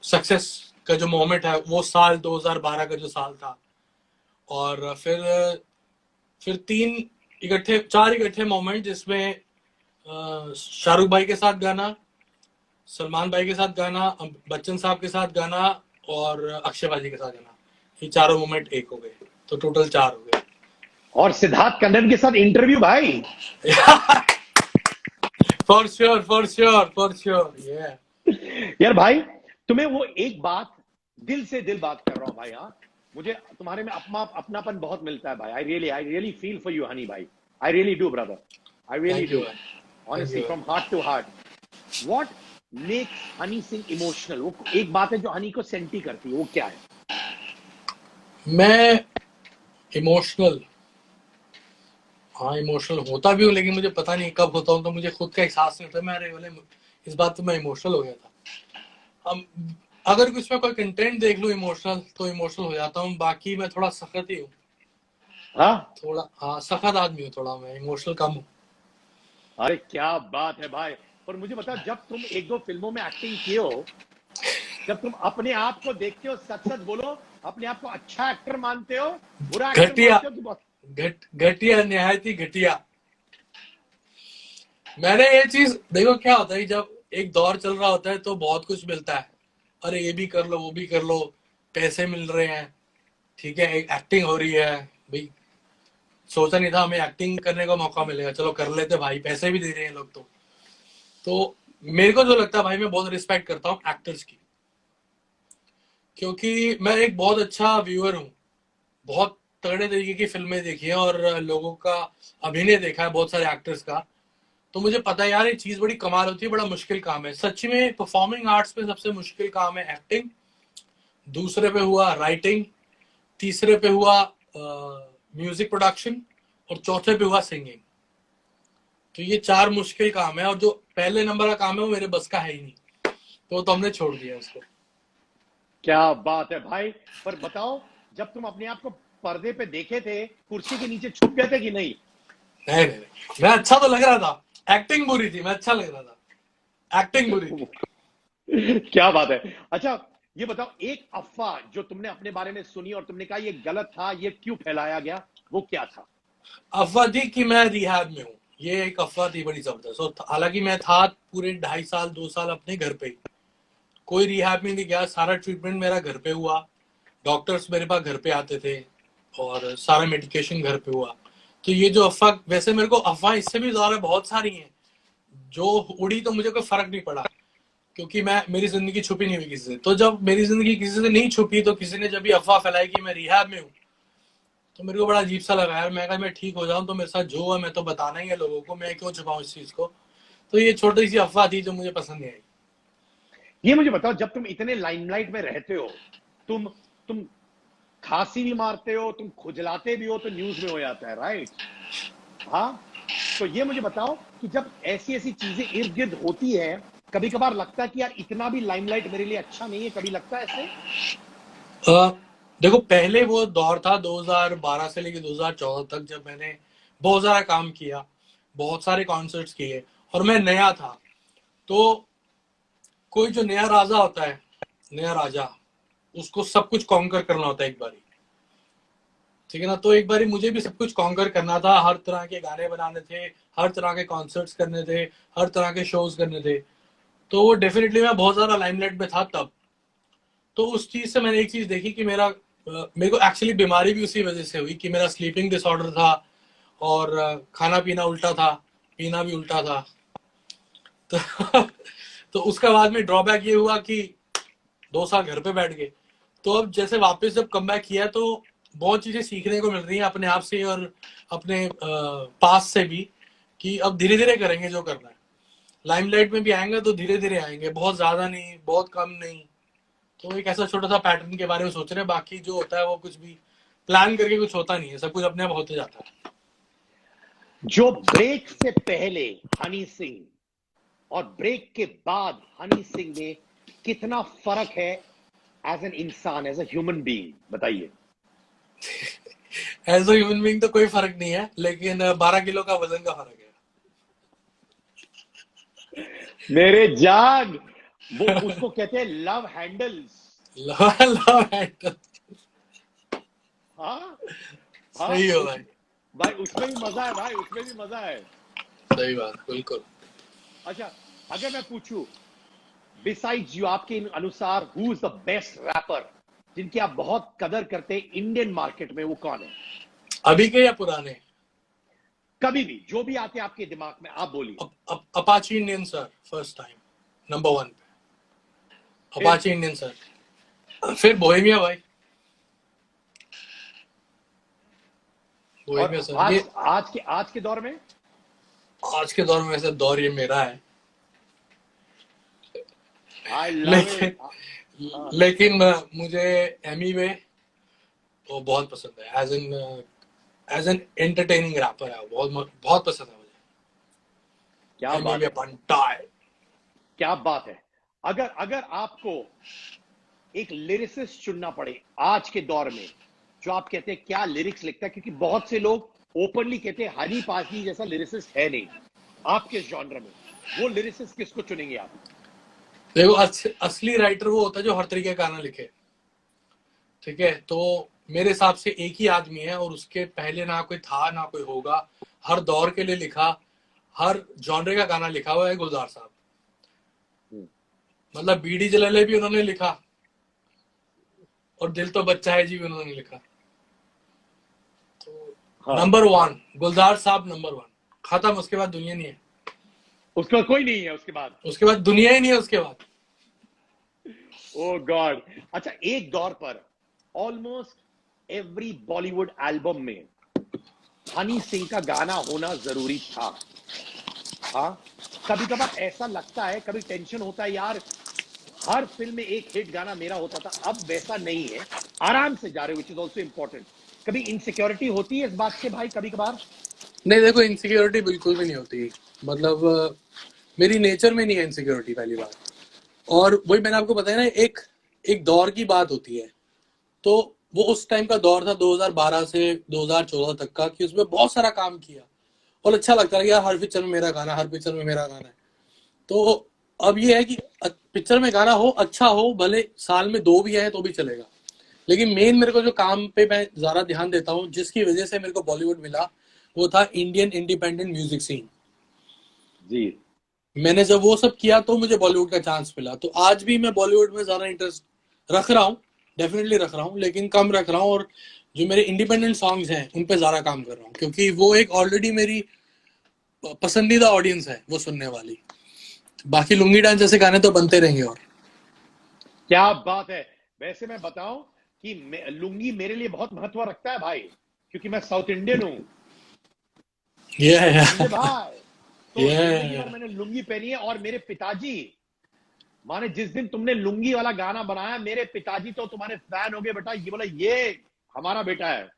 सक्सेस का जो मोमेंट है वो साल 2012 का जो साल था। और फिर 4 इकट्ठे मोमेंट, जिसमें शाहरुख भाई के साथ गाना, सलमान भाई के साथ गाना, बच्चन साहब के साथ गाना और अक्षय भाजी के साथ गाना, ये चारों मोमेंट एक हो गए, तो टोटल 4 हो गए। और सिद्धार्थ कन्नन के साथ इंटरव्यू भाई। फॉर श्योर यार भाई, तुम्हें वो एक बात, दिल से दिल बात कर रहा हूं भाई। हाँ, मुझे तुम्हारे में अपनापन बहुत मिलता है भाई। I really feel for you Honey भाई। I really do brother, I really do, honestly, from heart to heart. What makes Honey Singh emotional? वो एक बात है जो हनी को सेंटी करती है, वो क्या है? मैं इमोशनल, हाँ इमोशनल होता भी हूँ, लेकिन मुझे पता नहीं कब होता हूँ, तो मुझे खुद का एहसास नहीं होता। मैं अरे बोले इस बात पे मैं इमोशनल हो गया था। हम अगर कुछ में कोई कंटेंट देख लूँ इमोशनल, तो इमोशनल हो जाता हूँ। बाकी मैं थोड़ा सख्त ही हूँ, हाँ, थोड़ा, हाँ सख्त आदमी हूँ थोड़ा, मैं इमोशनल कम हूँ। अरे क्या बात है भाई। और मुझे बता, जब तुम 1-2 फिल्मों में एक्टिंग किए हो, जब तुम अपने आप को देखते हो, सच सच बोलो, अपने आप को अच्छा एक्टर मानते हो, बुरा एक्टर घटिया, मानते हो कि घटिया, निहायत ही घटिया। मैंने ये चीज देखो, क्या होता है जब एक दौर चल रहा होता है तो बहुत कुछ मिलता है, अरे ये भी कर लो, वो भी कर लो, पैसे मिल रहे हैं, ठीक है, एक एक्टिंग हो रही है भाई, सोचा नहीं था हमें एक्टिंग करने का मौका मिलेगा, चलो कर लेते भाई, पैसे भी दे रहे हैं लोग। तो मेरे को जो लगता है भाई, मैं बहुत रिस्पेक्ट करता हूँ एक्टर्स की, क्योंकि मैं एक बहुत अच्छा व्यूअर हूँ। बहुत तगड़े तरीके की फिल्में देखी है और लोगों का अभिनय देखा है, बहुत सारे एक्टर्स का। तो मुझे पता है यार, ये चीज बड़ी कमाल होती है, बड़ा मुश्किल काम है सच में। परफॉर्मिंग आर्ट्स में सबसे मुश्किल काम है एक्टिंग, दूसरे पे हुआ राइटिंग, तीसरे पे हुआ म्यूजिक प्रोडक्शन, और चौथे पे हुआ सिंगिंग। तो ये 4 मुश्किल काम है, और जो पहले नंबर का काम है वो मेरे बस का है ही नहीं, तो हमने छोड़ दिया उसको। क्या बात है भाई। पर बताओ, जब तुम अपने आप को पर्दे पे देखे थे, कुर्सी के नीचे छुप गए थे कि नहीं? नहीं, मैं अच्छा तो लग रहा था, एक्टिंग बुरी थी, मैं अच्छा लग रहा था, एक्टिंग बुरी थी। क्या बात है। अच्छा ये बताओ, एक अफवाह जो तुमने अपने बारे में सुनी और तुमने कहा ये गलत था, ये क्यों फैलाया गया, वो क्या था? अफवाह थी कि मैं रिहैब में हूँ, ये एक अफवाह थी बड़ी जबरदस्त। हालांकि मैं था पूरे 2.5 साल 2 साल अपने घर पे ही, कोई रिहैब में नहीं गया, सारा ट्रीटमेंट मेरा घर पे हुआ, डॉक्टर्स मेरे पास घर पे आते थे और सारा मेडिकेशन घर पे हुआ। तो ये जो अफवाह, वैसे मेरे को अफवाह इससे भी ज्यादा बहुत सारी हैं, जो उड़ी तो मुझे कोई फर्क नहीं पड़ा, क्योंकि मेरी जिंदगी छुपी नहीं हुई किसी से। तो जब मेरी जिंदगी किसी से नहीं छुपी, तो किसी ने जब भी अफवाह फैलाई कि मैं रिहैब में हूँ, तो मेरे को बड़ा अजीब सा लगा यार। मैं कहा मैं ठीक हो जाऊं तो मेरे साथ जो है मैं तो बताना ही है लोगों को, मैं क्यों छुपाऊं इस चीज को। तो ये छोटी सी अफवाह थी जो मुझे पसंद नहीं आई। ये मुझे बताओ, जब तुम इतने लाइमलाइट में रहते हो, तुम खांसी भी मारते हो, तुम खुजलाते भी हो, तो न्यूज में हो जाता है, राइट? हाँ, तो ये मुझे बताओ कि जब ऐसी ऐसी चीजें इर्द गिर्द होती है, कभी कभार लगता है कि यार इतना भी लाइमलाइट मेरे लिए अच्छा नहीं है? कभी लगता है ऐसे? देखो, पहले वो दौर था 2012 से लेकर 2014 तक, जब मैंने बहुत सारा काम किया, बहुत सारे कॉन्सर्ट्स किए, और मैं नया था। तो कोई जो नया राजा होता है, नया राजा, उसको सब कुछ कॉन्कर करना होता है एक बारी, ठीक है ना। तो एक बारी मुझे भी सब कुछ कॉन्कर करना था, हर तरह के गाने बनाने थे, हर तरह के कॉन्सर्ट्स करने थे, हर तरह के शोज करने थे। तो वो डेफिनेटली मैं बहुत ज्यादा लाइमलाइट में था तब। तो उस चीज से मैंने एक चीज देखी कि मेरे को एक्चुअली बीमारी भी उसी वजह से हुई कि मेरा स्लीपिंग डिसऑर्डर था, और खाना पीना उल्टा था, पीना भी उल्टा था। तो तो उसका बाद में ड्रॉबैक ये हुआ कि 2 साल घर पे बैठ गए। तो अब जैसे वापस जब कमबैक किया, तो बहुत चीजें सीखने को मिल रही हैं अपने आप से और अपने पास से भी, कि अब धीरे धीरे करेंगे जो करना है। लाइमलाइट में भी आएंगे तो धीरे धीरे आएंगे, बहुत ज्यादा नहीं, बहुत कम नहीं। तो एक ऐसा छोटा सा पैटर्न के बारे में सोच रहे हैं। बाकी जो होता है वो कुछ भी प्लान करके कुछ होता नहीं है, सब कुछ अपने आप होते जाता है। जो ब्रेक से पहले हनी सिंह और ब्रेक के बाद हनी सिंह में कितना फर्क है एज एन इंसान, एज ए ह्यूमन बीइंग, बताइए। एज ह्यूमन बीइंग तो कोई फर्क नहीं है, लेकिन 12 किलो का वजन का फर्क है। मेरे जान, वो उसको कहते हैं लव हैंडल्स। Love handle. हाँ हाँ, सही हो भाई। भाई उसमें भी मजा है, भाई उसमें भी मजा है। सही बात, बिल्कुल। अच्छा, अगर मैं पूछूं, बिसाइड्स यू, आपके अनुसार who is the best rapper जिनकी आप बहुत कदर करते हैं इंडियन मार्केट में, वो कौन है? अभी के या पुराने? कभी भी, जो भी आते हैं आपके दिमाग में, आप बोलिए। Apache Indian sir, first time number 1 पे अपाची इंडियन सर। फिर बोहेमिया भाई, बोहेमिया सर। आज, ये आज के दौर में, आज के दौर में वैसे दौर ये मेरा है, आई लव लेकिन इट। लेकिन मुझे एमी वे वो बहुत पसंद है, एज एन एंटरटेनिंग रैपर है, बहुत बहुत पसंद है मुझे। क्या एमी बात वे है, पंटाई। क्या बात है। अगर अगर आपको एक लिरिसिस्ट चुनना पड़े आज के दौर में, जो आप कहते हैं क्या लिरिक्स लिखता है, क्योंकि बहुत से लोग ओपनली कहते हैं हनी पाजी जैसा लिरिसिस्ट है नहीं, आपके जॉनर में वो लिरिसिस्ट किसको चुनेंगे आप? देखो, असली राइटर वो होता है जो हर तरीके का गाना लिखे, ठीक है। तो मेरे हिसाब से एक ही आदमी है, और उसके पहले ना कोई था ना कोई होगा। हर दौर के लिए लिखा, हर जॉनरे का गाना लिखा हुआ है गुलजार साहब। मतलब बीडी जलाले भी उन्होंने लिखा, और दिल तो बच्चा है जी भी उन्होंने लिखा। तो नंबर 1 गुलजार साहब, नंबर 1 खत्म। उसके बाद दुनिया नहीं है, उसका कोई नहीं है उसके बाद, उसके बाद दुनिया ही नहीं है उसके बाद। ओ गॉड। अच्छा, एक दौर पर ऑलमोस्ट एवरी बॉलीवुड एल्बम में हनी सिंह का गाना होना जरूरी था। हाँ, कभी कभार ऐसा लगता है, कभी टेंशन होता है यार, हर फिल्म में एक हिट गाना मेरा होता था, अब वैसा नहीं है, आराम से जा रहे हो, विच इज ऑल्सो इंपॉर्टेंट। कभी इनसिक्योरिटी होती है इस बात से भाई, कभी कभार? नहीं, देखो, इनसिक्योरिटी बिल्कुल भी नहीं होती। मतलब मेरी नेचर में नहीं है इनसिक्योरिटी, पहली बात। और वही मैंने आपको बताया ना, एक दौर की बात होती है। तो वो उस टाइम का दौर था 2012 से 2014 तक का, कि उसमें बहुत सारा काम किया और अच्छा लगता है कि यार हर पिक्चर में मेरा गाना, हर पिक्चर में मेरा गाना है। तो अब ये है कि पिक्चर में गाना हो, अच्छा हो, भले साल में 2 भी आए तो भी चलेगा। लेकिन मेन मेरे को जो काम पे मैं ज्यादा ध्यान देता हूँ, जिसकी वजह से मेरे को बॉलीवुड मिला, वो था इंडियन इंडिपेंडेंट म्यूजिक सीन जी। मैंने जब वो सब किया तो मुझे बॉलीवुड का चांस मिला। तो आज भी मैं बॉलीवुड में ज्यादा इंटरेस्ट रख रहा हूँ, डेफिनेटली रख रहा हूँ, लेकिन कम रख रहा हूँ। और जो मेरे इंडिपेंडेंट सॉन्ग्स हैं उन पे ज्यादा काम कर रहा हूँ, क्योंकि वो एक ऑलरेडी मेरी पसंदीदा ऑडियंस है वो सुनने वाली। बाकी लुंगी डांस जैसे गाने तो बनते रहेंगे। और क्या बात है। वैसे मैं बताऊं कि लुंगी मेरे लिए बहुत महत्व रखता है भाई, क्योंकि मैं साउथ इंडियन हूं, ये समझे भाई। तो जिंदगी भर ये मैंने लुंगी पहनी है, और मेरे पिताजी, माने जिस दिन तुमने लुंगी वाला गाना बनाया, मेरे पिताजी तो तुम्हारे फैन हो गए बेटा, ये बोला ये हमारा बेटा है।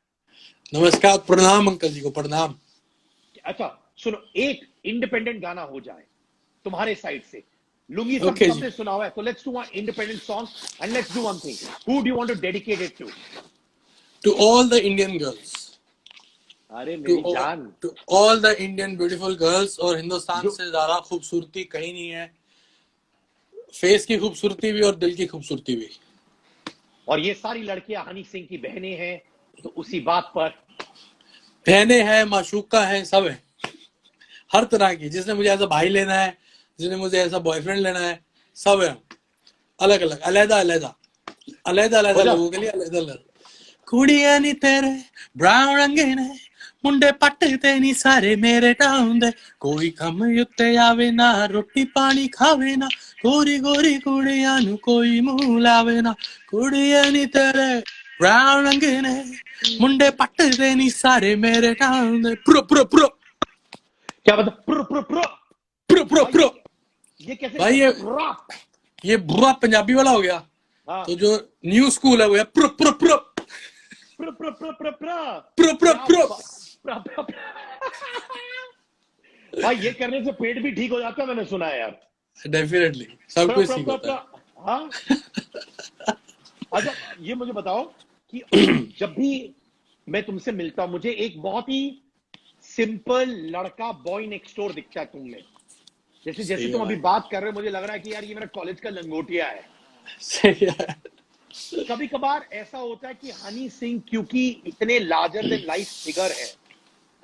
नमस्कार, प्रणाम अंकल जी को प्रणाम। अच्छा सुनो, एक इंडिपेंडेंट गाना हो जाए तुम्हारे साइड से। लुंगी सब ओके जी। सबने सुना हुआ है, तो let's do one independent song, and let's do one thing. Who do you want to dedicate it to? To all the Indian girls, अरे टू मेरी जान, to all the Indian beautiful girls. और हिंदुस्तान जो से ज्यादा खूबसूरती कहीं नहीं है, फेस की खूबसूरती भी और दिल की खूबसूरती भी। और ये सारी लड़कियां हनी सिंह की बहनें हैं, तो उसी बात पर बहनें हैं, माशूका है, सब है, हर तरह की। जिसने मुझे ऐसा भाई लेना है, जिसने मुझे ऐसा बॉयफ्रेंड लेना है, सब है। अलग अलग, अलहदा अलहदा, अलहदा हो अलहदा जा। लोगों के लिए अलहदा अलहदा। कुड़ियां नी तेरे ब्राउन रंगे ने, मुंडे पट्टते नी सारे मेरे टाउन दे। कोई कम उत्ते आवे ना, रोटी पानी खावे ना, गोरी गोरी कुड़ियां नु कोई मुंह लावे ना। कुड़ियां नी तेरे ब्राउन रंगे ने, मुंडे पट्टते नी सारे मेरे टाउन दे। प्रो प्रो प्रो क्या बता, pro pro pro. Pro pro भाई प्रो। ये कैसे भाई गाया? ये बुरा पंजाबी वाला हो गया। हाँ, तो जो न्यू स्कूल है वो है pro pro pro pro pro pro pro pro. Pro pro क्या प्रो। भाई ये करने से पेट भी ठीक हो जाता है, मैंने सुना है यार। डेफिनेटली सब प्रो कुछ प्रो ठीक प्रो होता प्रो। है। हाँ। अच्छा ये मुझे बताओ कि जब भी मैं तुमसे मिलता हूं, मुझे एक बहुत ही सिंपल लड़का, बॉय नेक्स्ट डोर दिखता है तुम में। जैसे जैसे सही है तुम अभी भाई, बात कर रहे हो, मुझे लग रहा है कि यार ये मेरा कॉलेज का लंगोटिया है। सही है। कभी कभार ऐसा होता है कि हनी सिंह क्योंकि इतने लार्जर देन लाइफ फिगर है,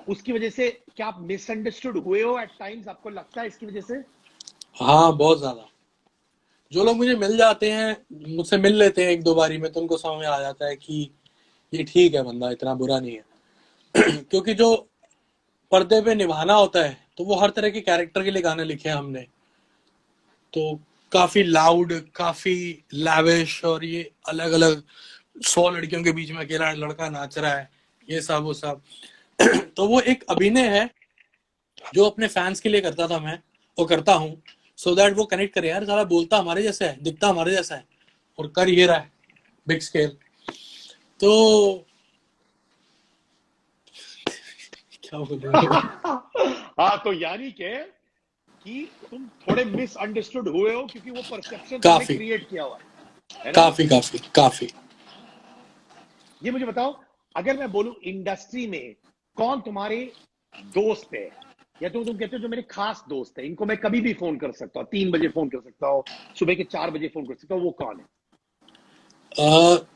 उसकी वजह से क्या आप मिसअंडरस्टूड हुए हो एट टाइम्स? आपको लगता है इसकी वजह से? हाँ बहुत ज्यादा। जो लोग मुझे मिल जाते हैं, मुझसे मिल लेते हैं एक दो बारी में, तो उनको समझ में आ जाता है कि ये ठीक है, बंदा इतना बुरा नहीं है। क्योंकि जो पर्दे पे निभाना होता है, तो वो हर तरह के कैरेक्टर के लिए गाने लिखे हैं हमने। तो काफी लाउड, काफी लैविश, और ये अलग अलग 100 लड़कियों के बीच में अकेला लड़का नाच रहा है, ये सब वो सब। तो वो एक अभिनय है जो अपने फैंस के लिए करता था मैं, वो करता हूँ, सो दैट वो कनेक्ट करे। यार साला बोलता हमारे जैसा है, दिखता हमारे जैसा है, और कर ये रहा है बिग स्केल। तो क्या बोलूं। हाँ, तो यानी के कि तुम थोड़े मिसअंडरस्टूड हुए हो, क्योंकि वो परसेप्शन तुमने काफी क्रिएट किया हुआ है ना? काफी काफी काफी। ये मुझे बताओ, अगर मैं बोलूं इंडस्ट्री में कौन तुम्हारे दोस्त है, या तुम कहते हो जो मेरे खास दोस्त है, इनको मैं कभी भी फोन कर सकता हूँ, 3 बजे फोन कर सकता हूँ, सुबह के 4 बजे फोन कर सकता हूँ, वो कौन है?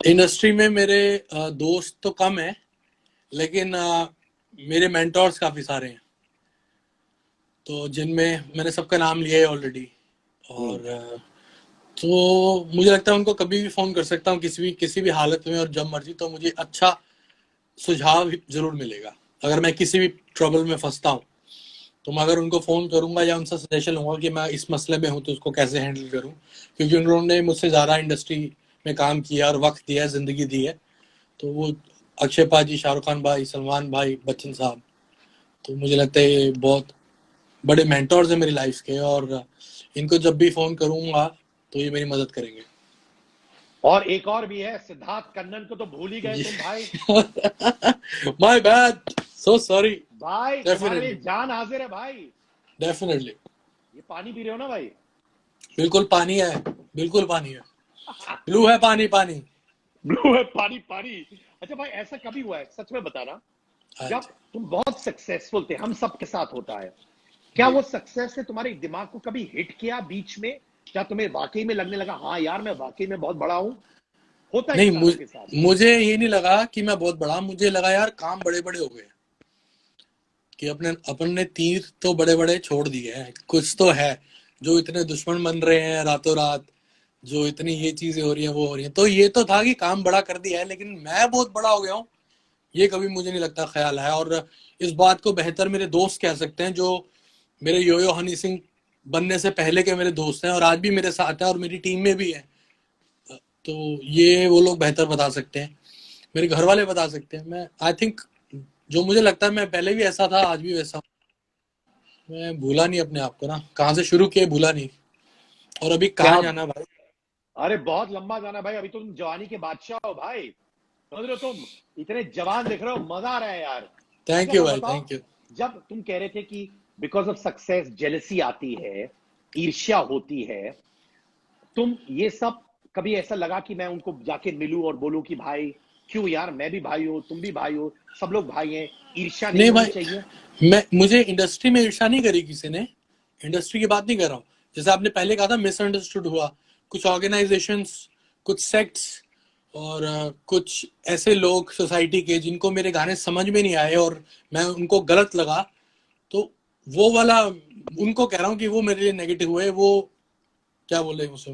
इंडस्ट्री में मेरे दोस्त तो कम है, लेकिन मेरे मेंटोर्स काफी सारे हैं, तो जिनमें मैंने सबका नाम लिया है ऑलरेडी। और तो मुझे लगता है उनको कभी भी फोन कर सकता हूँ, किसी भी हालत में और जब मर्जी, तो मुझे अच्छा सुझाव जरूर मिलेगा। अगर मैं किसी भी ट्रबल में फंसता हूँ, तो मैं अगर उनको फोन करूंगा या उनसे सजेशन लूंगा कि मैं इस मसले में हूँ, तो उसको कैसे हैंडल करूँ, क्योंकि उन्होंने मुझसे ज्यादा इंडस्ट्री में काम किया और वक्त दिया है, जिंदगी दी है। तो वो अक्षय पाजी, शाहरुख खान भाई, सलमान भाई, बच्चन साहब, तो मुझे लगता है ये बहुत बड़े मेंटोर्स हैं मेरी लाइफ के, और इनको जब भी फोन करूंगा तो ये मेरी मदद करेंगे। और एक और भी है, सिद्धार्थ कन्नन को तो भूल ही गए तुम भाई। My bad, so sorry. भाई तुम्हारे लिए डेफिनेटली जान हाजिर है भाई। डेफिनेटली। ये पानी पी रहे हो ना भाई? बिल्कुल पानी है, बिल्कुल पानी है, ब्लू है पानी पानी। ब्लू है पानी पानी। अच्छा भाई, ऐसा कभी हुआ है, सच में बताना, जब हाँ तुम बहुत सक्सेसफुल थे, हम सब के साथ होता है, क्या जी। वो सक्सेस ने तुम्हारे दिमाग को कभी हिट किया बीच में? क्या तुम्हें वाकई में लगने लगा हाँ यार मैं वाकई में बहुत बड़ा हूं? होता है नहीं, इंसानों के साथ। मुझे ये नहीं लगा कि मैं बहुत बड़ा, मुझे लगा यार काम बड़े बड़े हो गए, कि अपन ने तीर तो बड़े बड़े छोड़ दिए हैं, कुछ तो है। जो इतने दुश्मन बन रहे हैं रातों रात, जो इतनी ये चीजें हो रही हैं वो हो रही हैं, तो ये तो था कि काम बड़ा कर दिया है, लेकिन मैं बहुत बड़ा हो गया हूँ, ये कभी मुझे नहीं लगता ख्याल है। और इस बात को बेहतर मेरे दोस्त कह सकते हैं, जो मेरे योयो हनी सिंह बनने से पहले के मेरे दोस्त हैं और आज भी मेरे साथ है और मेरी टीम में भी है। तो ये वो लोग बेहतर बता सकते हैं, मेरे घर वाले बता सकते हैं। मैं आई थिंक जो मुझे लगता है मैं पहले भी ऐसा था, आज भी वैसा हूं। मैं भूला नहीं अपने आप को ना, कहाँ से शुरू किए भूला नहीं, और अभी क्या? कहाँ जाना भाई। अरे बहुत लंबा जाना भाई, अभी तो तुम जवानी के बादशाह हो भाई, समझ रहे हो? तुम इतने जवान दिख रहे हो, मजा आ रहा है यार। थैंक अच्छा यू वो भाई, बताओ, थैंक यू। जब तुम कह रहे थे कि बिकॉज ऑफ सक्सेस जेलसी आती है, ईर्ष्या होती है, तुम ये सब कभी ऐसा लगा कि मैं उनको जाके मिलूं और बोलूं कि भाई क्यों यार, मैं भी भाई हो, तुम भी भाई हो, सब लोग भाई हैं, ईर्ष्या नहीं नहीं होनी भाई, चाहिए? मुझे इंडस्ट्री में ईर्ष्या नहीं करी किसी ने, इंडस्ट्री की बात नहीं कर रहा हूँ। जैसे आपने पहले कहा था मिसअंडरस्टूड हुआ, कुछ ऑर्गेनाइजेशंस, कुछ सेक्ट्स और कुछ ऐसे लोग सोसाइटी के जिनको मेरे गाने समझ में नहीं आए और मैं उनको गलत लगा, तो वो वाला उनको कह रहा हूँ कि वो मेरे लिए नेगेटिव हुए, वो क्या बोले उसे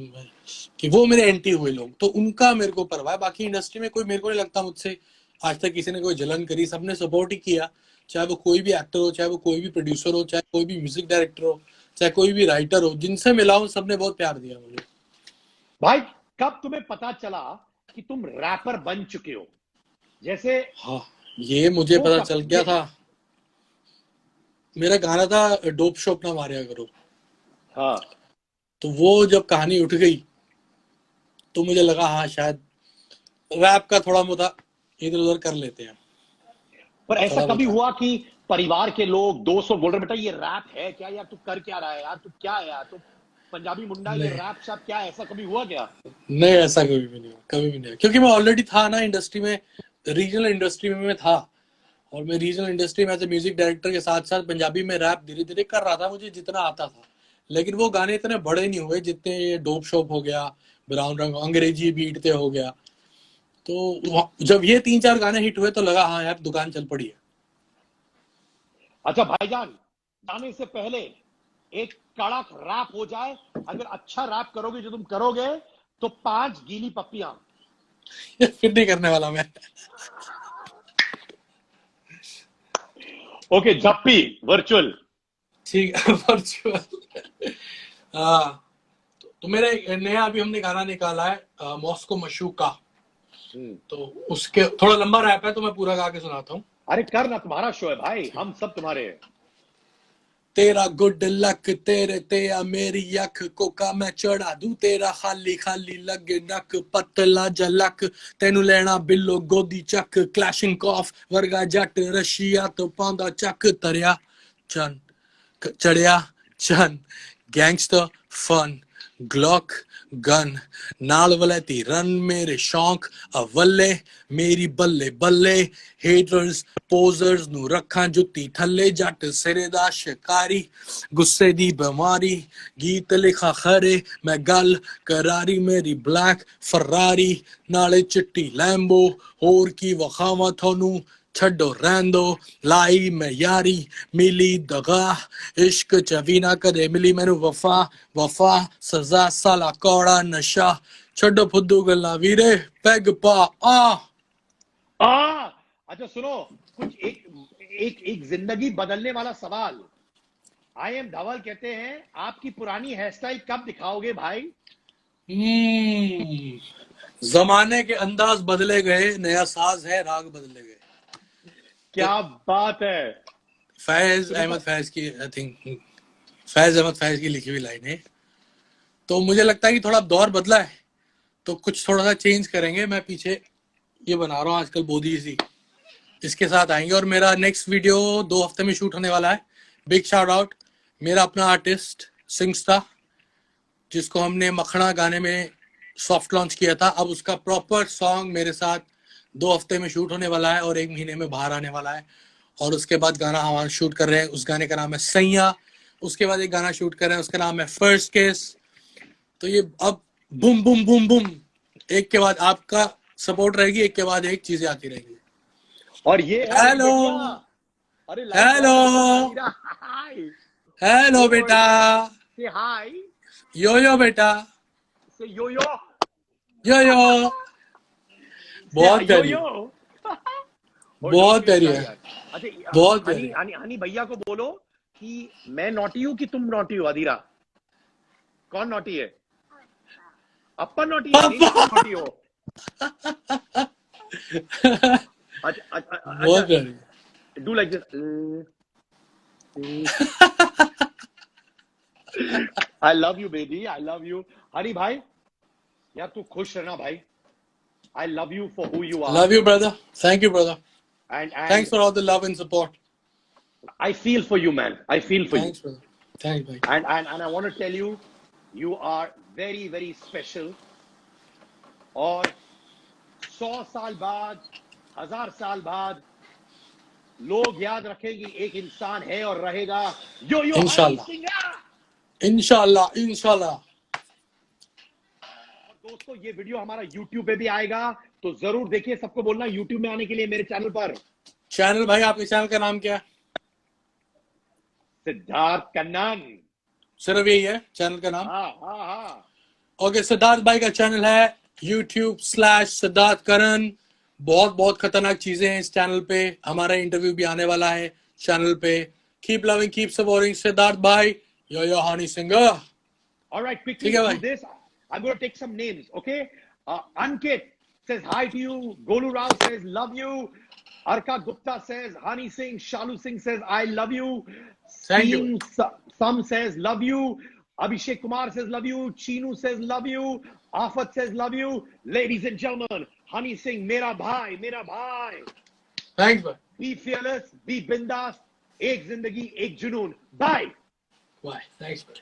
कि वो मेरे एंटी हुए लोग, तो उनका मेरे को परवाह है। बाकी इंडस्ट्री में कोई मेरे को नहीं लगता मुझसे आज तक किसी ने कोई जलन करी, सबने सपोर्ट ही किया, चाहे वो कोई भी एक्टर हो, चाहे वो कोई भी प्रोड्यूसर हो, चाहे कोई भी म्यूजिक डायरेक्टर हो, चाहे कोई भी राइटर हो, जिनसे मिला हूं सबने बहुत प्यार दिया मुझे। भाई कब तुम्हें पता चला कि तुम रैपर बन चुके हो? जैसे हाँ, ये मुझे वो पता कब चल गया था, मेरा गाना था डोप शोप ना मारिया करो, हाँ, तो वो जब कहानी उठ गई तो मुझे लगा हाँ शायद रैप का थोड़ा मोटा इधर उधर कर लेते हैं, पर ऐसा थोड़ा कभी बहुत। हुआ कि परिवार के लोग, दोस्त लोग बोल रहे बेटा ये रैप है क्या यार, तू कर क्या रहा है यार, तू क्या है यार, तू पंजाबी मुंडा, ये नहीं रैप शैप क्या है? ऐसा कभी हुआ क्या? नहीं, ऐसा कभी भी नहीं हुआ, कभी भी नहीं हुआ। क्योंकि मैं ऑलरेडी था ना इंडस्ट्री में, रीजनल इंडस्ट्री में मैं था, और मैं रीजनल इंडस्ट्री में एज ए म्यूजिक डायरेक्टर के साथ साथ पंजाबी में रैप धीरे धीरे कर रहा था, मुझे जितना आता था। लेकिन वो गाने इतने बड़े नहीं हुए जितने ये डोप शोप हो गया, ब्राउन रंग, अंग्रेजी बीट ते हो गया। तो जब ये 3-4 गाने हिट हुए तो लगा हाँ यार दुकान चल पड़ी है। अच्छा भाईजान, जाने से पहले एक कड़क रैप हो जाए, अगर अच्छा रैप करोगे जो तुम करोगे, तो 5 गीली पप्पियां। फिर नहीं करने वाला मैं। ओके, जप्पी वर्चुअल। ठीक है, वर्चुअल। हाँ, तो मेरे नया अभी हमने गाना निकाला है मॉस्को मशूका, तो उसके थोड़ा लंबा रैप है तो मैं पूरा गा के सुनाता हूँ। अरे कर ना, तुम्हारा शो है भाई, हम सब तुम्हारे हैं। तेरा गुड लक तेरे ते या मेरी अख को का मैं चढ़ा दूं, तेरा खाली खाली लगे नक पतला जलक, तेनू लेना बिल्लो गोदी चक, क्लैशिंग कॉफ वर्गा जट रशिया तो पांदा चक, तरया चन चढ़िया चन, गैंगस्टर फन ग्लॉक गन, नाल वलैती रन मेरे शौक अवले, मेरी बल्ले बल्ले हेटर्स पोजर्स नू रखा जुत्ती थल्ले, जट सिरे दा शिकारी गुस्से दी बीमारी, गीत लिखा खरे मैं गल करारी, मेरी ब्लैक फरारी नाले चिट्टी लैम्बो, होर की वखावा थोनू छड्डो रहन दो, लाई मैं यारी मिली दगा, इश्क चवी ना कदे मिली मैनू वफा, वफा सजा साला कौड़ा नशा, छड्डो फुद्दू गल्ला वीरे पैग पा अच्छा सुनो, कुछ एक एक जिंदगी बदलने वाला सवाल। आई एम धवल कहते हैं आपकी पुरानी हेयर स्टाइल कब दिखाओगे भाई? जमाने के अंदाज बदले गए, नया साज है राग बदले गए। क्या बात है। फैज तो अहमद मतलब फैज की, आई थिंक फैज अहमद फैज की लिखी हुई लाइन है। तो मुझे लगता है कि थोड़ा दौर बदला है तो कुछ थोड़ा सा चेंज करेंगे। मैं पीछे ये बना रहा हूँ आजकल बोधी सी, इसके साथ आएंगे। और मेरा नेक्स्ट वीडियो 2 हफ्ते में शूट होने वाला है। बिग शाउट आउट मेरा अपना आर्टिस्ट सिंगस्टा, जिसको हमने मखना गाने में सॉफ्ट लॉन्च किया था, अब उसका प्रॉपर सॉन्ग मेरे साथ 2 हफ्ते में शूट होने वाला है और 1 महीने में बाहर आने वाला है। और उसके बाद गाना हमारा शूट कर रहे हैं, उस गाने का नाम है सैया। उसके बाद एक गाना शूट कर रहे हैं, उसका नाम है फर्स्ट केस। तो ये अब बुम बुम बुम बुम, एक के बाद आपका सपोर्ट रहेगी, एक के बाद एक चीजें आती रहेगी। और ये है हेलो बेटिया। अरे लाइक हेलो हाय, हेलो बेटा, से हाय, यो यो बेटा, से यो यो, यो यो, बहुत यो प्यारी यो। है, बहुत प्यारी है, अच्छा बहुत हनी प्यारी। हनी हनी भैया को बोलो कि मैं नॉटी हूँ कि तुम नॉटी हो अधीरा। कौन नॉटी है? अप्पन नॉटी है, नहीं तुम नॉटी हो। बहुत प्यारी। Do like this. I love you baby, I love you. Honey भाई यार तू खुश रहना भाई। I love you for who you are. Love you, brother. Thank you, brother. And Thanks for all the love and support. I feel for you, man. I feel for Thanks, brother. Thanks, bhai. you. And I want to tell you, you are very very special. और 100 साल बाद, 1000 साल बाद लोग याद रखेंगे एक इंसान है और रहेगा। यो यो हनी इंशाल्लाह। सिंह। Inshallah, inshallah. और दोस्तों ये वीडियो हमारा YouTube पे भी आएगा, तो जरूर देखिए। सबको बोलना YouTube में आने के लिए मेरे चैनल पर। चैनल भाई, आपके चैनल का नाम क्या है? सिद्धार्थ कन्नन। सिर्फ यही है चैनल का नाम? हाँ हाँ हाँ। ओके, सिद्धार्थ भाई का चैनल है YouTube/सिद्धार्थ करन। बहुत बहुत खतरनाक चीजें हैं इस चैनल पे। हमारा इंटरव्यू भी आने वाला है चैनल पे। Keep loving, keep supporting Siddharth भाई। यो Honey Singh. All right, quickly ठीक है do भाई। this. I'm going to take some names, okay? Ankit says hi to you. Golu Rao says love you. Arka Gupta says Hani Singh. Shalu Singh says I love you. Thank you. Some says love you. Abhishek Kumar says love you. Chinu says love you. Afat says love you. Ladies and gentlemen, Hani Singh, mera bhai, mera bhai. Thanks भाई। Be fearless, be bindas. एक जिंदगी, एक जुनून. Bye. Bye. Thanks भाई।